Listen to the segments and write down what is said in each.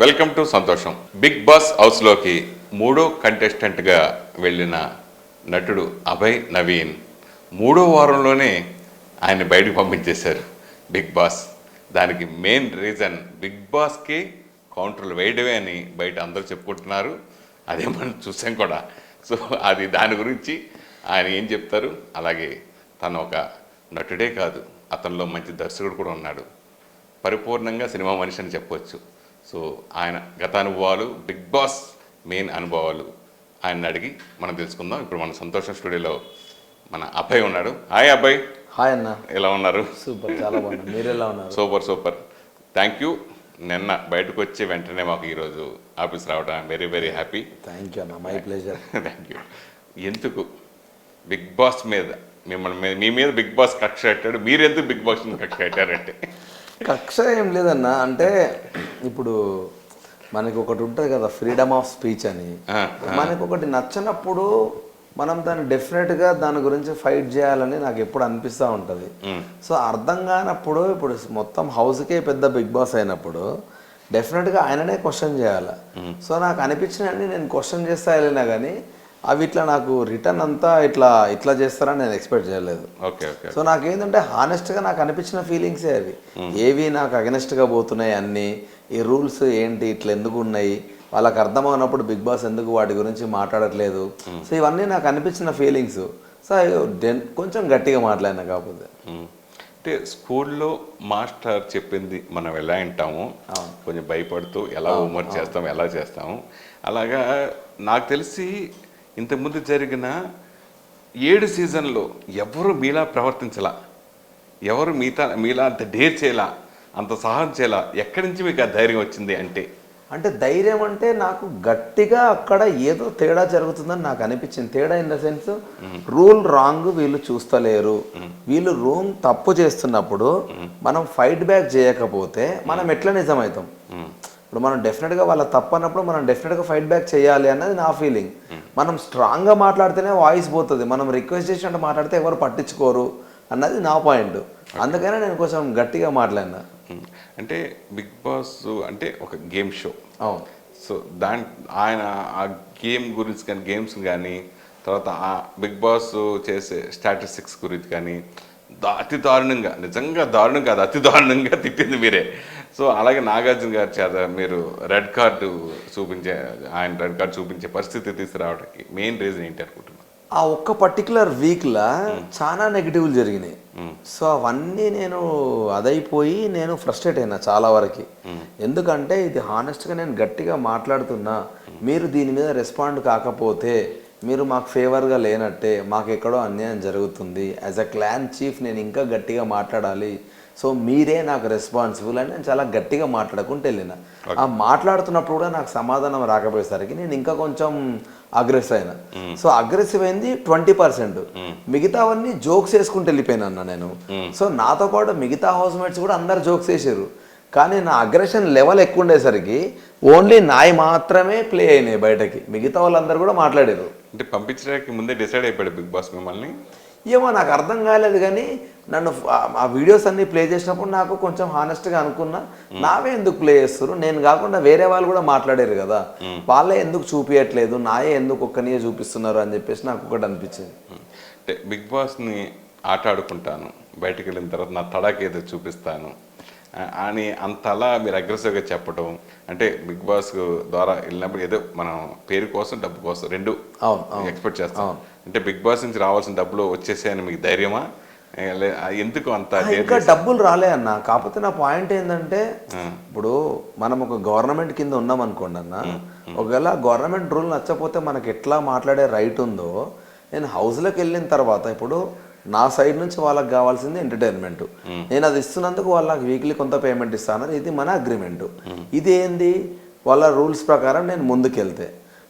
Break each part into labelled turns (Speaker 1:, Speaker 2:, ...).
Speaker 1: Welcome to సంతోషం. Big boss హౌస్లోకి మూడో కంటెస్టెంట్గా వెళ్ళిన నటుడు అభయ్ నవీన్ మూడో వారంలోనే ఆయన బయటకు పంపించేశారు బిగ్ బాస్. దానికి మెయిన్ రీజన్ బిగ్ బాస్కి కౌంటర్లు వేయడమే అని బయట అందరూ చెప్పుకుంటున్నారు. అదే మనం చూసాం కూడా. సో అది దాని గురించి ఆయన ఏం చెప్తారు, అలాగే తను ఒక నటుడే కాదు, అతనిలో మంచి దర్శకుడు కూడా ఉన్నాడు. పరిపూర్ణంగా సినిమా మనిషి అని చెప్పవచ్చు. సో ఆయన గత అనుభవాలు, బిగ్ బాస్ మెయిన్ అనుభవాలు ఆయన అడిగి మనం తెలుసుకుందాం. ఇప్పుడు మన సంతోషం స్టూడియోలో మన అభయ్ ఉన్నాడు. హాయ్ అభయ్.
Speaker 2: హాయ్ అన్న.
Speaker 1: ఎలా ఉన్నారు?
Speaker 2: సూపర్, చాలా బాగున్నారు. మీరు ఎలా ఉన్నారు?
Speaker 1: Super super, thank you. నిన్న బయటకు వచ్చి వెంటనే మాకు ఈరోజు ఆఫీస్ రావడం I'm very very happy.
Speaker 2: Thank you అన్న, మై ప్లెజర్.
Speaker 1: Thank you. ఎందుకు బిగ్ బాస్ మీద మిమ్మల్ని మీ మీద బిగ్ బాస్ కక్ష కట్టాడు, మీరెందుకు బిగ్ బాస్ కక్ష కట్టారంటే?
Speaker 2: కక్ష ఏం లేదన్న, అంటే ఇప్పుడు మనకి ఒకటి ఉంటుంది కదా, ఫ్రీడమ్ ఆఫ్ స్పీచ్ అని. మనకి ఒకటి నచ్చినప్పుడు మనం దాన్ని డెఫినెట్గా దాని గురించి ఫైట్ చేయాలని నాకు ఎప్పుడు అనిపిస్తూ ఉంటుంది. సో అర్థం కానప్పుడు ఇప్పుడు మొత్తం హౌస్కే పెద్ద బిగ్ బాస్ అయినప్పుడు డెఫినెట్గా ఆయననే క్వశ్చన్ చేయాలి. సో నాకు అనిపించినవన్నీ నేను క్వశ్చన్ చేస్తా వెళ్ళినా కానీ అవి ఇట్లా నాకు రిటర్న్ అంతా ఇట్లా చేస్తారని నేను ఎక్స్పెక్ట్ చేయలేదు. సో నాకేంటంటే హానెస్ట్గా నాకు అనిపించిన ఫీలింగ్సే అవి. ఏవి నాకు అగెనెస్ట్గా పోతున్నాయి అన్నీ, ఈ రూల్స్ ఏంటి ఇట్లా ఎందుకు ఉన్నాయి, వాళ్ళకి అర్థమవునప్పుడు బిగ్ బాస్ ఎందుకు వాటి గురించి మాట్లాడట్లేదు. సో ఇవన్నీ నాకు అనిపించిన ఫీలింగ్స్. సో కొంచెం గట్టిగా మాట్లాడినా. కాకపోతే
Speaker 1: అంటే స్కూల్లో మాస్టర్ చెప్పింది మనం ఎలా వింటాము, కొంచెం భయపడుతూ ఎలా హోంవర్క్ చేస్తాము, ఎలా చేస్తాము. అలాగా నాకు తెలిసి ఇంతకుముందు జరిగిన 7 సీజన్లో ఎవరు మీలా ప్రవర్తించలా, ఎవరు మీలా అంత డేర్ చేయాల, అంత సహాయం చేయాల. ఎక్కడి నుంచి మీకు ఆ ధైర్యం వచ్చింది?
Speaker 2: అంటే ధైర్యం అంటే నాకు గట్టిగా అక్కడ ఏదో తేడా జరుగుతుందని నాకు అనిపించింది. తేడా in the sense, rule wrong వీళ్ళు చూస్తలేరు, వీళ్ళు రూమ్ తప్పు చేస్తున్నప్పుడు మనం ఫైట్ బ్యాక్ చేయకపోతే మనం ఎట్లా నిజమవుతాం. ఇప్పుడు మనం డెఫినెట్గా వాళ్ళ తప్పు అన్నప్పుడు మనం డెఫినెట్గా ఫైట్ బ్యాక్ చేయాలి అన్నది నా ఫీలింగ్. మనం స్ట్రాంగ్గా మాట్లాడితేనే వాయిస్ పోతుంది, మనం రిక్వెస్ట్ చేసినట్టు మాట్లాడితే ఎవరు పట్టించుకోరు అన్నది నా పాయింట్. అందుకనే నేను కొంచెం గట్టిగా మాట్లాడినా.
Speaker 1: అంటే బిగ్ బాస్ అంటే ఒక గేమ్ షో.
Speaker 2: అవును.
Speaker 1: సో ఆయన ఆ గేమ్ గురించి కానీ, గేమ్స్ కానీ, తర్వాత ఆ బిగ్ బాస్ చేసే స్టాటిస్టిక్స్ గురించి కానీ అతి దారుణంగా, నిజంగా దారుణం కాదు, అతి దారుణంగా తిట్టింది మీరే. సో అలాగే నాగార్జున గారి చేత మీరు రెడ్ కార్డు చూపించే పరిస్థితి తీసుకురావడానికి మెయిన్ రీజన్ ఏంటి అనుకుంటున్నాను?
Speaker 2: ఆ ఒక్క పర్టికులర్ వీక్లో చాలా నెగిటివ్లు జరిగినాయి. సో అవన్నీ నేను అదైపోయి నేను ఫ్రస్ట్రేట్ అయినా చాలా వరకు. ఎందుకంటే ఇది హానెస్ట్గా నేను గట్టిగా మాట్లాడుతున్నా, మీరు దీని మీద రెస్పాండ్ కాకపోతే మీరు మాకు ఫేవర్గా లేనట్టే, మాకు ఎక్కడో అన్యాయం జరుగుతుంది. యాజ్ అ క్లాన్ చీఫ్ నేను ఇంకా గట్టిగా మాట్లాడాలి. సో మీరే నాకు రెస్పాన్సిబుల్ అని నేను చాలా గట్టిగా మాట్లాడుకుంటూ వెళ్ళిన. ఆ మాట్లాడుతున్నప్పుడు కూడా నాకు సమాధానం రాకపోయేసరికి నేను ఇంకా కొంచెం అగ్రెసివ్ అయినా. సో అగ్రెసివ్ అయింది 20%. మిగతావన్నీ జోక్స్ వేసుకుంటూ వెళ్ళిపోయినా అన్న నేను. సో నాతో పాటు మిగతా హౌస్ మేట్స్ కూడా అందరు జోక్స్ వేసారు. కానీ నా అగ్రెషన్ లెవెల్ ఎక్కువ ఉండేసరికి ఓన్లీ నాయి మాత్రమే ప్లే అయినాయి బయటకి, మిగతా వాళ్ళందరూ కూడా మాట్లాడారు.
Speaker 1: అంటే పంపించడానికి ముందే డిసైడ్ అయిపోయాడు బిగ్ బాస్ మిమ్మల్ని?
Speaker 2: ఏమో నాకు అర్థం కాలేదు, కానీ నన్ను ఆ వీడియోస్ అన్నీ ప్లే చేసినప్పుడు నాకు కొంచెం హానెస్ట్గా అనుకున్నా, నావే ఎందుకు ప్లే చేస్తారు, నేను కాకుండా వేరే వాళ్ళు కూడా మాట్లాడారు కదా, వాళ్ళే ఎందుకు చూపించట్లేదు, నాయే ఎందుకు ఒక్కనియే చూపిస్తున్నారు అని చెప్పేసి నాకు ఒకటి అనిపించింది.
Speaker 1: అంటే బిగ్ బాస్ని ఆట ఆడుకుంటాను, బయటకు వెళ్ళిన తర్వాత నా తడాకి ఏదో చూపిస్తాను అని అంతలా మీరు అగ్రెసివ్గా చెప్పడం, అంటే బిగ్ బాస్ ద్వారా వెళ్ళినప్పుడు ఏదో మనం పేరు కోసం, డబ్బు కోసం రెండు ఎక్స్పెక్ట్ చేస్తాం. అంటే బిగ్ బాస్ నుంచి రావాల్సిన డబ్బులు వచ్చేసాయని మీకు ధైర్యమా? ఎందుకు అంత?
Speaker 2: ఇంకా డబ్బులు రాలే అన్న. కాకపోతే నా పాయింట్ ఏంటంటే, ఇప్పుడు మనం ఒక గవర్నమెంట్ కింద ఉన్నాం అనుకోండి అన్న, ఒకవేళ గవర్నమెంట్ రూల్ నచ్చకపోతే మనకి ఎట్లా మాట్లాడే రైట్ ఉందో, నేను హౌస్లోకి వెళ్ళిన తర్వాత ఇప్పుడు నా సైడ్ నుంచి వాళ్ళకి కావాల్సింది ఎంటర్టైన్మెంట్, నేను అది ఇస్తున్నందుకు వాళ్ళకి వీక్లీ కొంత పేమెంట్ ఇస్తాను, ఇది మన అగ్రిమెంటు. ఇది ఏంది, వాళ్ళ రూల్స్ ప్రకారం నేను ముందుకెళ్తే.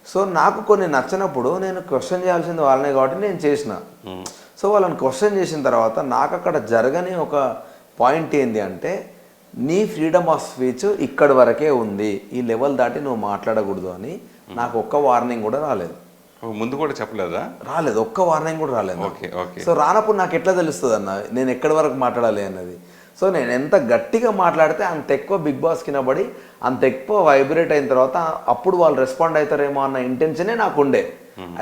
Speaker 2: సో నాకు కొన్ని నచ్చినప్పుడు నేను క్వశ్చన్ చేయాల్సింది వాళ్ళనే కాబట్టి నేను చేసిన. సో వాళ్ళని క్వశ్చన్ చేసిన తర్వాత నాకు అక్కడ జరగని ఒక పాయింట్ ఏంది అంటే, నీ ఫ్రీడమ్ ఆఫ్ స్పీచ్ ఇక్కడి వరకే ఉంది, ఈ లెవెల్ దాటి నువ్వు మాట్లాడకూడదు అని నాకు ఒక్క వార్నింగ్ కూడా రాలేదు.
Speaker 1: ముందు కూడా చెప్పలేదా?
Speaker 2: రాలేదు, ఒక్క వార్నింగ్ కూడా రాలేదు. సో రానప్పుడు నాకు ఎట్లా తెలుస్తుంది అన్న నేను ఎక్కడి వరకు మాట్లాడాలి అన్నది. సో నేను ఎంత గట్టిగా మాట్లాడితే అంత ఎక్కువ బిగ్ బాస్ కింద అంత ఎక్కువ వైబ్రేట్ అయిన తర్వాత అప్పుడు వాళ్ళు రెస్పాండ్ అవుతారేమో అన్న ఇంటెన్షనే నాకు ఉండే.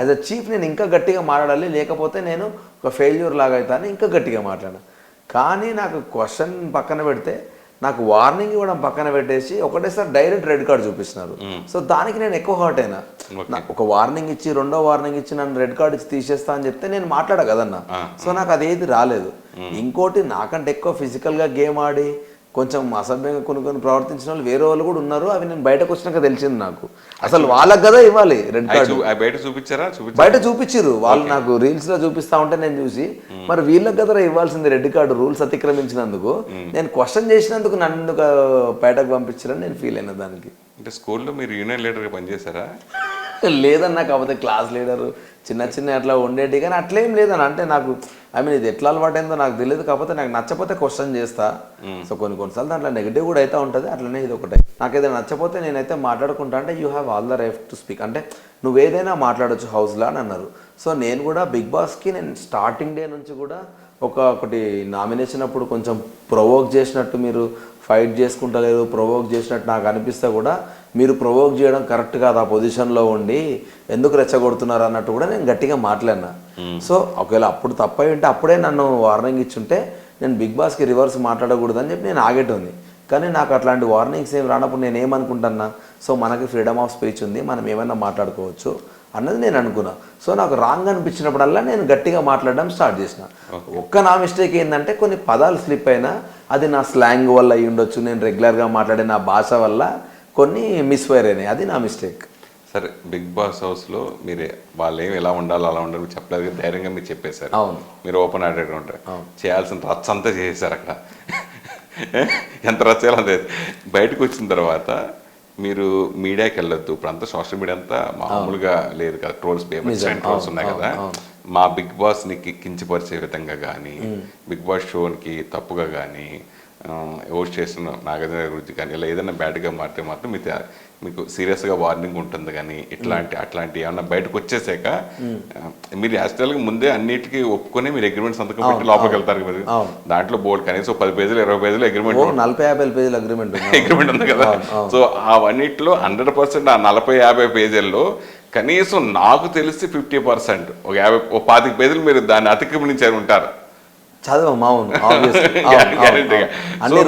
Speaker 2: యాజ్ అ చీఫ్ నేను ఇంకా గట్టిగా మాట్లాడాలి, లేకపోతే నేను ఒక ఫెయిల్యూర్ లాగా అవుతాను, ఇంకా గట్టిగా మాట్లాడాను. కానీ నాకు క్వశ్చన్ పక్కన పెడితే నాకు వార్నింగ్ ఇవ్వడం పక్కన పెట్టేసి ఒకటేసారి డైరెక్ట్ రెడ్ కార్డ్ చూపిస్తున్నారు. సో దానికి నేను ఎక్కువ హర్ట్ అయినా. ఒక వార్నింగ్ ఇచ్చి రెండో వార్నింగ్ ఇచ్చి నన్ను రెడ్ కార్డ్ ఇచ్చి తీసేస్తా అని చెప్తే నేను మాట్లాడా కదన్నా. సో నాకు అదేది రాలేదు. ఇంకోటి నాకంటే ఎక్కువ ఫిజికల్గా గేమ్ ఆడి కొంచెం అసభ్యంగా కొన్ని ప్రవర్తించిన వాళ్ళు వేరే వాళ్ళు కూడా ఉన్నారు. అవి నేను బయటకు వచ్చినాక తెలిసింది నాకు. అసలు వాళ్ళకి కదా ఇవ్వాలి రెడ్ కార్డు.
Speaker 1: బయట చూపించారా?
Speaker 2: బయట చూపించారు వాళ్ళు, నాకు రీల్స్ లో చూపిస్తా ఉంటే నేను చూసి, మరి వీళ్ళకి కదా ఇవ్వాల్సింది రెడ్ కార్డు రూల్స్ అతిక్రమించినందుకు. నేను క్వశ్చన్ చేసినందుకు నన్ను బయటకు పంపించారని నేను ఫీల్ అయినా దానికి.
Speaker 1: అంటే స్కూల్లో మీరు యూనియన్ లీడర్గా పనిచేశారా?
Speaker 2: లేదన్నా, కాకపోతే క్లాస్ లీడరు చిన్న అట్లా ఉండేటి, కానీ అట్లేం లేదన్న. అంటే నాకు ఇది ఎట్లా అలవాటైందో నాకు తెలియదు, కాకపోతే నాకు నచ్చపోతే క్వశ్చన్ చేస్తా. సో కొన్నిసార్లు దాంట్లో నెగిటివ్ కూడా అయితే ఉంటుంది. అట్లనే ఇది ఒకటే, నాకు ఏదైనా నచ్చపోతే నేనైతే మాట్లాడుకుంటా. అంటే you have all the right to speak, అంటే నువ్వేదైనా మాట్లాడొచ్చు హౌస్లో అని అన్నారు. సో నేను కూడా బిగ్ బాస్కి నేను స్టార్టింగ్ డే నుంచి కూడా ఒకటి నామినేషన్ అప్పుడు కొంచెం ప్రొవోక్ చేసినట్టు, మీరు ఫైట్ చేసుకుంటలేరు, ప్రొవోక్ చేసినట్టు నాకు అనిపిస్తే కూడా మీరు ప్రొవోక్ చేయడం కరెక్ట్ కాదు, ఆ పొజిషన్లో ఉండి ఎందుకు రెచ్చగొడుతున్నారు అన్నట్టు కూడా నేను గట్టిగా మాట్లాడినా. సో ఒకవేళ అప్పుడు తప్పై ఉంటే అప్పుడే నన్ను వార్నింగ్ ఇచ్చుంటే నేను బిగ్ బాస్కి రివర్స్ మాట్లాడకూడదని చెప్పి నేను ఆగేటోంది. కానీ నాకు అట్లాంటి వార్నింగ్స్ ఏం రానప్పుడు నేను ఏమనుకుంటున్నా, సో మనకి ఫ్రీడమ్ ఆఫ్ స్పీచ్ ఉంది, మనం ఏమైనా మాట్లాడుకోవచ్చు అన్నది నేను అనుకున్నా. సో నాకు రాంగ్ అనిపించినప్పుడల్లా నేను గట్టిగా మాట్లాడడం స్టార్ట్ చేసిన. నా మిస్టేక్ ఏంటంటే కొన్ని పదాలు స్లిప్ అయినా, అది నా స్లాంగ్ వల్ల అయ్యి ఉండొచ్చు, నేను రెగ్యులర్గా మాట్లాడే నా భాష వల్ల కొన్ని మిస్ఫైర్ అయినాయి, అది నా మిస్టేక్.
Speaker 1: సరే, బిగ్ బాస్ హౌస్లో మీరే వాళ్ళు ఏమి ఎలా ఉండాలో అలా ఉండాలి చెప్పలేదు, ధైర్యంగా మీరు చెప్పేశారు.
Speaker 2: అవును,
Speaker 1: మీరు ఓపెన్ హార్టెడ్గా ఉంటారు. చేయాల్సిన రచ్చ అంతా చేసేసారు అక్కడ. ఎంత రచ్చ చేయాలంటే బయటకు వచ్చిన తర్వాత మీరు మీడియాకి వెళ్ళొద్దు. ఇప్పుడు అంతా సోషల్ మీడియా అంతా మామూలుగా లేదు కదా, ట్రోల్స్ పేపర్స్ ట్రోల్స్ ఉన్నాయి కదా. మా బిగ్ బాస్ని కించపరిచే విధంగా కానీ, బిగ్ బాస్ షోకి తప్పుగా కానీ, హోస్ట్ చేసిన నాగార్జున గురించి కానీ ఇలా ఏదైనా బ్యాడ్గా మారితే మాత్రం మీకు సీరియస్గా వార్నింగ్ ఉంటుంది. కానీ అట్లాంటి ఏమన్నా బయటకు వచ్చేసాక మీరు యాక్చువల్గా ముందే అన్నిటికీ ఒప్పుకొని మీరు అగ్రిమెంట్ సంతకం పెట్టి లోపలికి వెళ్తారు కదా. దాంట్లో బోర్డు కనీసం 10 పేజీలు 20 పేజీలు అగ్రిమెంట్,
Speaker 2: 40-50 పేజీలు అగ్రిమెంట్
Speaker 1: ఉంది కదా. సో అవన్నిట్లో 100% ఆ 40-50 పేజీల్లో కనీసం నాకు తెలిసి 50%, ఒక 25 పేజీలు మీరు దాన్ని అతిక్రమించారు ఉంటారు.
Speaker 2: చదువు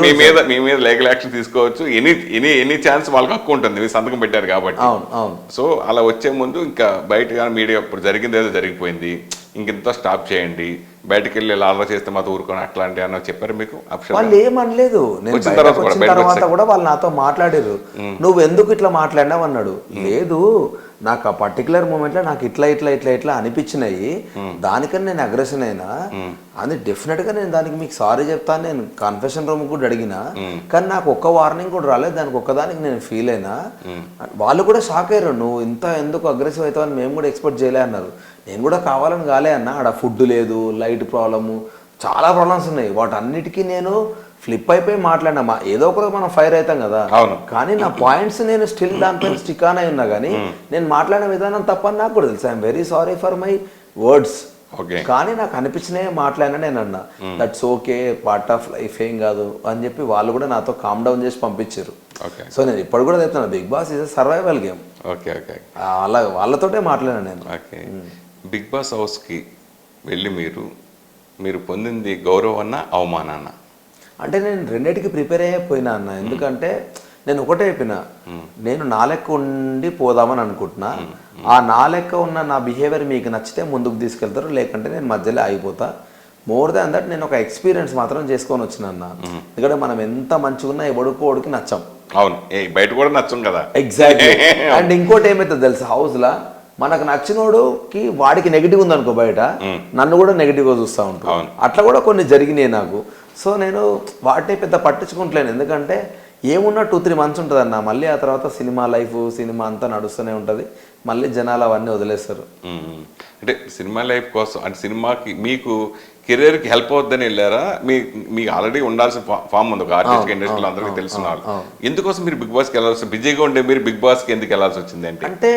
Speaker 1: మీ మీద లీగల్ యాక్షన్ తీసుకోవచ్చు. ఎనీ ఛాన్స్ వాళ్ళకి హక్కు ఉంటుంది, మీరు సంతకం పెట్టారు కాబట్టి. సో అలా వచ్చే ముందు ఇంకా బయట మీడియా ఇప్పుడు జరిగింది ఏదో జరిగిపోయింది, ఇంకెంత స్టాప్ చేయండి, బయటకు వెళ్ళి ఇలా అలా చేస్తే మాతో ఊరుకొని అట్లాంటి అన్న చెప్పారు మీకు?
Speaker 2: వాళ్ళు ఏమనలేదు. నేను వచ్చిన తర్వాత కూడా వాళ్ళు నాతో మాట్లాడారు, నువ్వు ఎందుకు ఇట్లా మాట్లాడినావు అన్నాడు. లేదు, నాకు ఆ పర్టికులర్ మూమెంట్లో నాకు ఇట్లా అనిపించినాయి, దానికని నేను అగ్రెషన్ అయినా అది డెఫినెట్గా నేను దానికి మీకు సారీ చెప్తాను. నేను కన్ఫెషన్ రూమ్ కూడా అడిగినా, కానీ నాకు ఒక్క వార్నింగ్ కూడా రాలేదు, దానికి ఒక్కదానికి నేను ఫీల్ అయినా. వాళ్ళు కూడా షాక్ అయ్యారు, నువ్వు ఇంత ఎందుకు అగ్రెసివ్ అవుతావు అని మేము కూడా ఎక్స్పెక్ట్ చేయలే అన్నారు. నేను కూడా కావాలని కాలే అన్న, ఆడ ఫుడ్ లేదు, లైట్ ప్రాబ్లము, చాలా ప్రాబ్లమ్స్ ఉన్నాయి. వాటన్నిటికీ నేను ఫ్లిప్ అయిపోయి మాట్లాడినా. ఏదో ఒకరు మనం ఫైర్ అవుతాం కదా, కానీ నా పాయింట్స్ నేను స్టిల్ దానిపైన స్టిక్ ఆన్ అయి ఉన్నా. కానీ నేను మాట్లాడిన విధానం తప్పని నాకు కూడా తెలుసు. I'm very sorry for my words. కానీ నాకు అనిపించినే మాట్లాడినా నేను అన్నా, that's okay, part of life, ఏం కాదు అని చెప్పి వాళ్ళు కూడా నాతో కామ్ డౌన్ చేసి పంపించారు. సో నేను ఇప్పుడు కూడా చెప్తున్నా, Bigg Boss is survival game. అలా వాళ్ళతోటే మాట్లాడాను నేను.
Speaker 1: బిగ్ బాస్ హౌస్కి వెళ్ళి మీరు పొందింది గౌరవాన్న అవమానాన్న?
Speaker 2: అంటే నేను రెండింటికి ప్రిపేర్ అయిపోయినా అన్న. ఎందుకంటే నేను ఒకటే అయిపోయినా, నేను నా లెక్క ఉండి పోదామని అనుకుంటున్నా. ఆ నా లెక్క ఉన్న నా బిహేవియర్ మీకు నచ్చితే ముందుకు తీసుకెళ్తారు, లేకంటే నేను మధ్యలో ఆగిపోతా. మోర్ దాన్ దట్ నేను ఒక ఎక్స్పీరియన్స్ మాత్రం చేసుకొని వచ్చిన అన్న. ఎందుకంటే మనం ఎంత మంచిగా ఉన్నా ఎవడుకోడికి నచ్చాం.
Speaker 1: అవును, బయట కూడా నచ్చం కదా.
Speaker 2: ఎగ్జాక్ట్లీ. అండ్ ఇంకోటి ఏమైతుంది తెలుసా, హౌస్లో మనకు నచ్చినోడుకి వాడికి నెగిటివ్ ఉందనుకో, బయట నన్ను కూడా నెగిటివ్గా చూస్తూ ఉంటాను. అట్లా కూడా కొన్ని జరిగినాయి నాకు. సో నేను వాటిని పెద్ద పట్టించుకుంటలేను, ఎందుకంటే ఏమున్నా 2-3 months ఉంటుంది అన్న, మళ్ళీ ఆ తర్వాత సినిమా లైఫ్, సినిమా అంతా నడుస్తూనే ఉంటుంది, మళ్ళీ జనాలు అవన్నీ వదిలేస్తారు.
Speaker 1: అంటే సినిమా లైఫ్ కోసం, అంటే సినిమాకి మీకు కెరీర్కి హెల్ప్ అవుద్దని వెళ్ళారా? మీకు ఆల్రెడీ ఉండాల్సిన ఫామ్ ఉంది ఒక ఆర్టిస్ట్ ఇండస్ట్రీలో అందరికీ తెలిసిన వాళ్ళు. ఎందుకోసం మీరు బిగ్ బాస్కి వెళ్ళాల్సి, బిజీగా ఉండే మీరు బిగ్ బాస్కి ఎందుకు వెళ్ళాల్సి వచ్చింది
Speaker 2: అంటే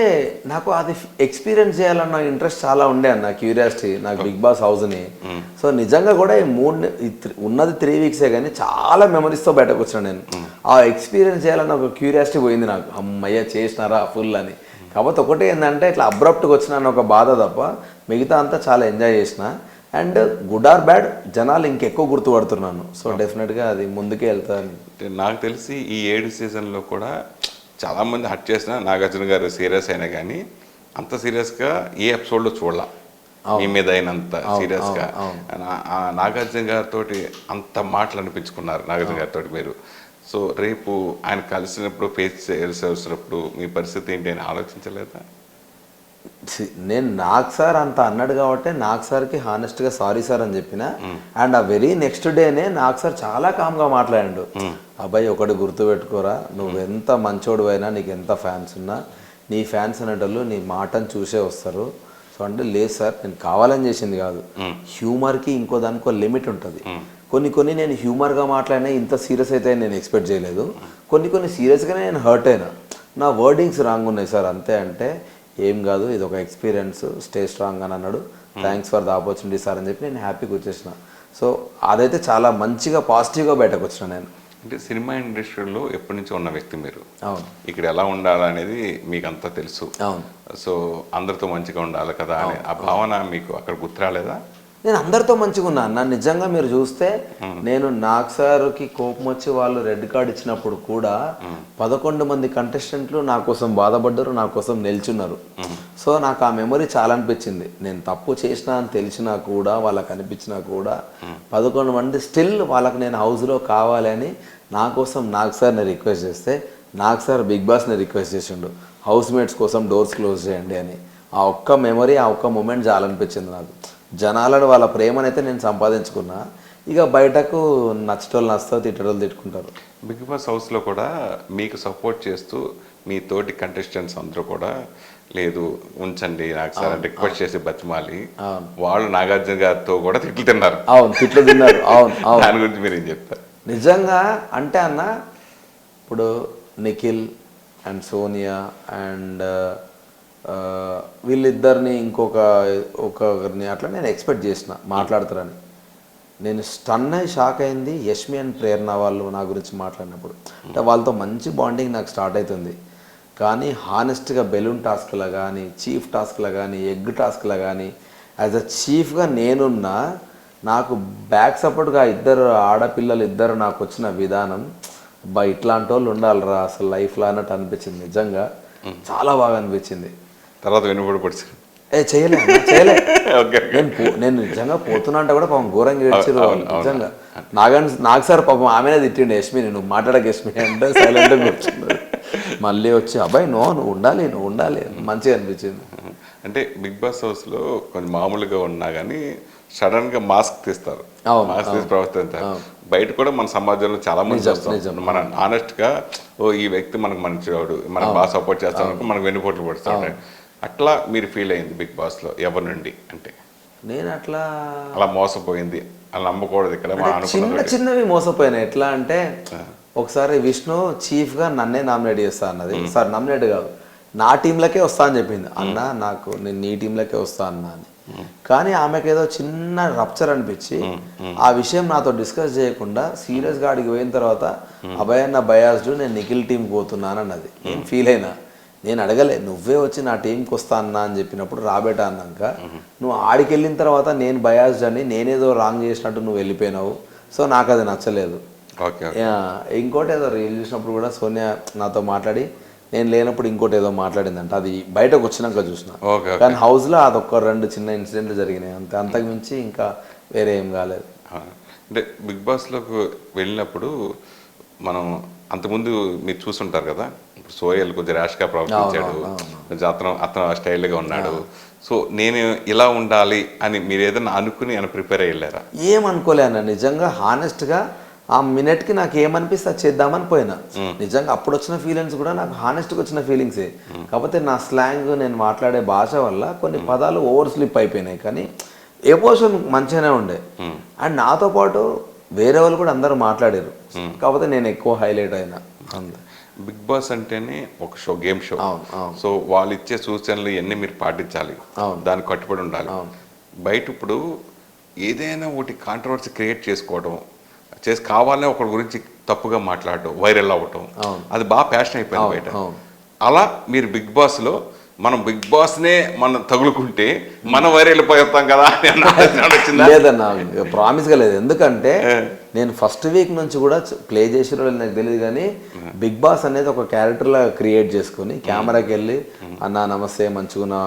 Speaker 2: నాకు అది ఎక్స్పీరియన్స్ చేయాలన్న ఇంట్రెస్ట్ చాలా ఉండే అన్న, క్యూరియాసిటీ నాకు బిగ్ బాస్ హౌస్ని. సో నిజంగా కూడా ఉన్నది 3 వీక్సే కానీ చాలా మెమరీస్తో బయటకు వచ్చాను నేను. ఆ ఎక్స్పీరియన్స్ చేయాలన్న ఒక క్యూరియాసిటీ పోయింది నాకు, అమ్మయ్య చేసినారా ఫుల్ అని. కాకపోతే ఒకటి ఏంటంటే ఇట్లా అబ్రప్ట్గా వచ్చిన ఒక బాధ తప్ప మిగతా అంతా చాలా ఎంజాయ్ చేసిన. అండ్ గుడ్ ఆర్ బ్యాడ్ జనాలు ఇంకెక్కువ గుర్తుపడుతున్నాను. సో డెఫినెట్గా అది ముందుకే వెళ్తాను.
Speaker 1: నాకు తెలిసి ఈ 7 సీజన్లో కూడా చాలామంది హట్ చేసిన నాగార్జున గారు సీరియస్ అయినా కానీ అంత సీరియస్గా ఏ ఎపిసోడ్లో చూడాల మీ మీద అయినంత సీరియస్గా. నాగార్జున గారితో అంత మాటలు అనిపించుకున్నారు నాగార్జున గారితో మీరు. సో రేపు ఆయన కలిసినప్పుడు ఫేస్ చేయాల్సి వచ్చినప్పుడు మీ పరిస్థితి ఏంటి అని ఆలోచించలేదా?
Speaker 2: నేను నాగ్ సార్ అంత అన్నాడు కాబట్టి నాగ్ సార్కి హానెస్ట్గా సారీ సార్ అని చెప్పిన. అండ్ ఆ వెరీ నెక్స్ట్ డేనే నాగ్ సార్ చాలా కామ్గా మాట్లాడాడు. అబ్బాయి ఒకటి గుర్తుపెట్టుకోరా, నువ్వు ఎంత మంచోడు అయినా నీకు ఎంత ఫ్యాన్స్ ఉన్నా నీ ఫ్యాన్స్ అనేటోళ్ళు నీ మాటను చూసే వస్తారు. సో అంటే లేదు సార్ నేను కావాలని చేసింది కాదు, హ్యూమర్కి ఇంకో దానికో లిమిట్ ఉంటుంది. కొన్ని నేను హ్యూమర్గా మాట్లాడినా ఇంత సీరియస్ అయితే నేను ఎక్స్పెక్ట్ చేయలేదు. కొన్ని సీరియస్గానే నేను హర్ట్ అయినా, నా వర్డింగ్స్ రాంగ్ ఉన్నాయి సార్ అంతే. అంటే ఏం కాదు, ఇది ఒక ఎక్స్పీరియన్స్, స్టే స్ట్రాంగ్ అని అన్నాడు. Thanks for the opportunity sir అని చెప్పి నేను హ్యాపీగా వచ్చేసిన. సో అదైతే చాలా మంచిగా పాజిటివ్గా బయటకు వచ్చిన నేను.
Speaker 1: అంటే సినిమా ఇండస్ట్రీలో ఎప్పటి నుంచో ఉన్న వ్యక్తి మీరు.
Speaker 2: అవును.
Speaker 1: ఇక్కడ ఎలా ఉండాలనేది మీకు అంతా తెలుసు.
Speaker 2: అవును.
Speaker 1: సో అందరితో మంచిగా ఉండాలి కదా అనే ఆ భావన మీకు అక్కడ గుర్తురాలేదా?
Speaker 2: నేను అందరితో మంచిగా ఉన్నా అన్న. నిజంగా మీరు చూస్తే నేను నాగ్ సార్కి కోపం వచ్చి వాళ్ళు రెడ్ కార్డ్ ఇచ్చినప్పుడు కూడా 11 మంది కంటెస్టెంట్లు నా కోసం బాధపడ్డారు, నా కోసం నిల్చున్నారు. సో నాకు ఆ మెమరీ చాలా అనిపించింది. నేను తప్పు చేసినా అని తెలిసినా కూడా, వాళ్ళకి అనిపించినా కూడా 11 మంది స్టిల్ వాళ్ళకి నేను హౌస్లో కావాలి అని నా కోసం నాగ్ సార్ని రిక్వెస్ట్ చేస్తే నాగ్ సార్ బిగ్ బాస్ని రిక్వెస్ట్ చేసిండు హౌస్ మేట్స్ కోసం డోర్స్ క్లోజ్ చేయండి అని. ఆ ఒక్క మెమరీ, ఆ ఒక్క మూమెంట్ చాలా అనిపించింది నాకు. జనాలను వాళ్ళ ప్రేమనైతే నేను సంపాదించుకున్నా. ఇక బయటకు నచ్చటోళ్ళు నచ్చుతారు, తిట్టేటోళ్ళు తిట్టుకుంటారు.
Speaker 1: బిగ్ బాస్ హౌస్లో కూడా మీకు సపోర్ట్ చేస్తూ మీ తోటి కంటెస్టెంట్స్ అందరూ కూడా లేదు ఉంచండి నాకు సార్ అని రిక్వెస్ట్ చేసి బతిమాలి వాళ్ళు నాగార్జున గారితో కూడా తిట్లు తిన్నారు.
Speaker 2: అవును, తిట్లు తిన్నారు. అవును అవును.
Speaker 1: దాని గురించి మీరు ఏం చెప్తారు?
Speaker 2: నిజంగా అంటే అన్న, ఇప్పుడు నిఖిల్ అండ్ సోనియా అండ్ వీళ్ళిద్దరిని ఒకరిని అట్లా నేను ఎక్స్పెక్ట్ చేసిన మాట్లాడతారని. నేను స్టన్ అయి షాక్ అయింది యష్మి అండ్ ప్రేరణ వాళ్ళు నా గురించి మాట్లాడినప్పుడు. అంటే వాళ్ళతో మంచి బాండింగ్ నాకు స్టార్ట్ అవుతుంది. కానీ హానెస్ట్గా బెలూన్ టాస్క్లో కానీ, చీఫ్ టాస్క్లో కానీ, ఎగ్ టాస్క్లో కానీ యాజ్ అ చీఫ్గా నేనున్నా నాకు బ్యాక్ సపోర్ట్గా ఆడపిల్లలు ఇద్దరు నాకు వచ్చిన విధానం, ఇట్లాంటి వాళ్ళు ఉండాలిరా అసలు లైఫ్లో అన్నట్టు అనిపించింది. నిజంగా చాలా బాగా అనిపించింది.
Speaker 1: తర్వాత వెనుబడి పడిచి
Speaker 2: చేయలే నేను నిజంగా పోతున్నా అంటే కూడా పాపం ఘోరంగా ఏడ్చారు నిజంగా. నాగ్ సార్ పాపం ఆమెనే తిట్టిండు, యష్మి నువ్వు మాట్లాడక యష్మి అంటే సైలెంట్గా కూర్చున్నారు. మళ్ళీ వచ్చి అబ్బాయి నువ్వు ఉండాలి మంచిగా అనిపించింది.
Speaker 1: అంటే బిగ్ బాస్ హౌస్లో కొంచెం మామూలుగా ఉన్నా కానీ సడన్గా మాస్క్ తీస్తారు, మాస్క్ తీసి ప్రవర్తిస్తారు. బయట కూడా మన సమాజంలో చాలా మంది చేస్తాం, మన ఆనెస్ట్గా ఈ వ్యక్తి మనకు మంచివాడు, మనకు బాగా సపోర్ట్ చేస్తాడు, మనకు వెన్నుపోట్లు పడుతాడు. అట్లా మీరు ఫీల్ అయింది బిగ్ బాస్లో ఎవరి నుండి? అంటే
Speaker 2: నేను అలా
Speaker 1: మోసపోయింది, అలా నమ్మకూడదు ఇక్కడ
Speaker 2: చిన్నవి మోసపోయినా. ఎట్లా అంటే ఒకసారి విష్ణు చీఫ్గా నన్నే నామినేట్ చేస్తా అన్నది. సార్ నామినేట్ కాదు, నా టీంలకే వస్తా అని చెప్పింది. అన్న నేను నీ టీంలకే వస్తా అన్నా అని. కానీ ఆమెకు ఏదో చిన్న రప్చర్ అనిపించి ఆ విషయం నాతో డిస్కస్ చేయకుండా సీరియస్గా అడిగి పోయిన తర్వాత అభయన్న బయాస్డ్ నేను నిఖిల్ టీంకి పోతున్నాను అన్నది. నేను ఫీల్ అయినా, నేను అడగలే నువ్వే వచ్చి నా టీంకి వస్తా అన్నా అని చెప్పినప్పుడు రాబేట అన్నాక నువ్వు ఆడికి వెళ్ళిన తర్వాత నేను బయాస్డ్ అని నేనేదో రాంగ్ చేసినట్టు నువ్వు వెళ్ళిపోయినావు. సో నాకు అది నచ్చలేదు. ఇంకోటి ఏదో రీల్ చూసినప్పుడు కూడా సోనియా నాతో మాట్లాడి నేను లేనప్పుడు ఇంకోటి ఏదో మాట్లాడిందంట, అది బయటకు వచ్చినాక చూసిన. కానీ హౌస్లో అదొక 2 చిన్న ఇన్సిడెంట్లు జరిగినాయి అంతే, అంతకు మించి ఇంకా వేరే ఏం కాలేదు.
Speaker 1: అంటే బిగ్ బాస్లోకి వెళ్ళినప్పుడు మనం అంతకుముందు మీరు చూసుంటారు కదా, ఇప్పుడు సోయల్ కొంచెం ర్యాష్గా ప్రవర్తించాడు, కొంచెం అతను స్టైల్గా ఉన్నాడు. సో నేను ఇలా ఉండాలి అని మీరు ఏదైనా అనుకుని ప్రిపేర్ అయ్యారా?
Speaker 2: ఏమనుకోలే అన్న, నిజంగా హానెస్ట్గా ఆ మినిట్కి నాకు ఏమనిపిస్తే అది చేద్దామని పోయినా. నిజంగా అప్పుడు వచ్చిన ఫీలింగ్స్ కూడా నాకు హానెస్ట్గా వచ్చిన ఫీలింగ్సే. కాకపోతే నా స్లాంగ్, నేను మాట్లాడే భాష వల్ల కొన్ని పదాలు ఓవర్ స్లిప్ అయిపోయినాయి. కానీ ఎమోషన్ మంచిగానే ఉండే. అండ్ నాతో పాటు వేరే వాళ్ళు కూడా అందరూ మాట్లాడారు, కాకపోతే నేను ఎక్కువ హైలైట్ అయినా అంతే.
Speaker 1: బిగ్ బాస్ అంటేనే ఒక షో, గేమ్ షో. సో వాళ్ళు ఇచ్చే సూచనలు ఇవన్నీ మీరు పాటించాలి, దానికి కట్టుబడి ఉండాలి. బయట ఇప్పుడు ఏదైనా ఒకటి కాంట్రవర్సీ క్రియేట్ చేసుకోవడం, కావాలనే ఒకరి గురించి తప్పుగా మాట్లాడటం, వైరల్ అవ్వటం, అది బాగా ప్యాషన్ అయిపోయింది బయట. అలా మీరు బిగ్ బాస్లో మనం బిగ్ బాస్నే మనం తగులుకుంటే మనం వైరల్ పోతాం కదా అని వచ్చిందా?
Speaker 2: లేదన్నా, ప్రామిస్గా లేదు. ఎందుకంటే నేను ఫస్ట్ వీక్ నుంచి కూడా ప్లే చేసిన నాకు తెలియదు, కానీ బిగ్ బాస్ అనేది ఒక క్యారెక్టర్లా క్రియేట్ చేసుకుని కెమెరాకి వెళ్ళి అన్నా నమస్తే, మంచుకున్నా,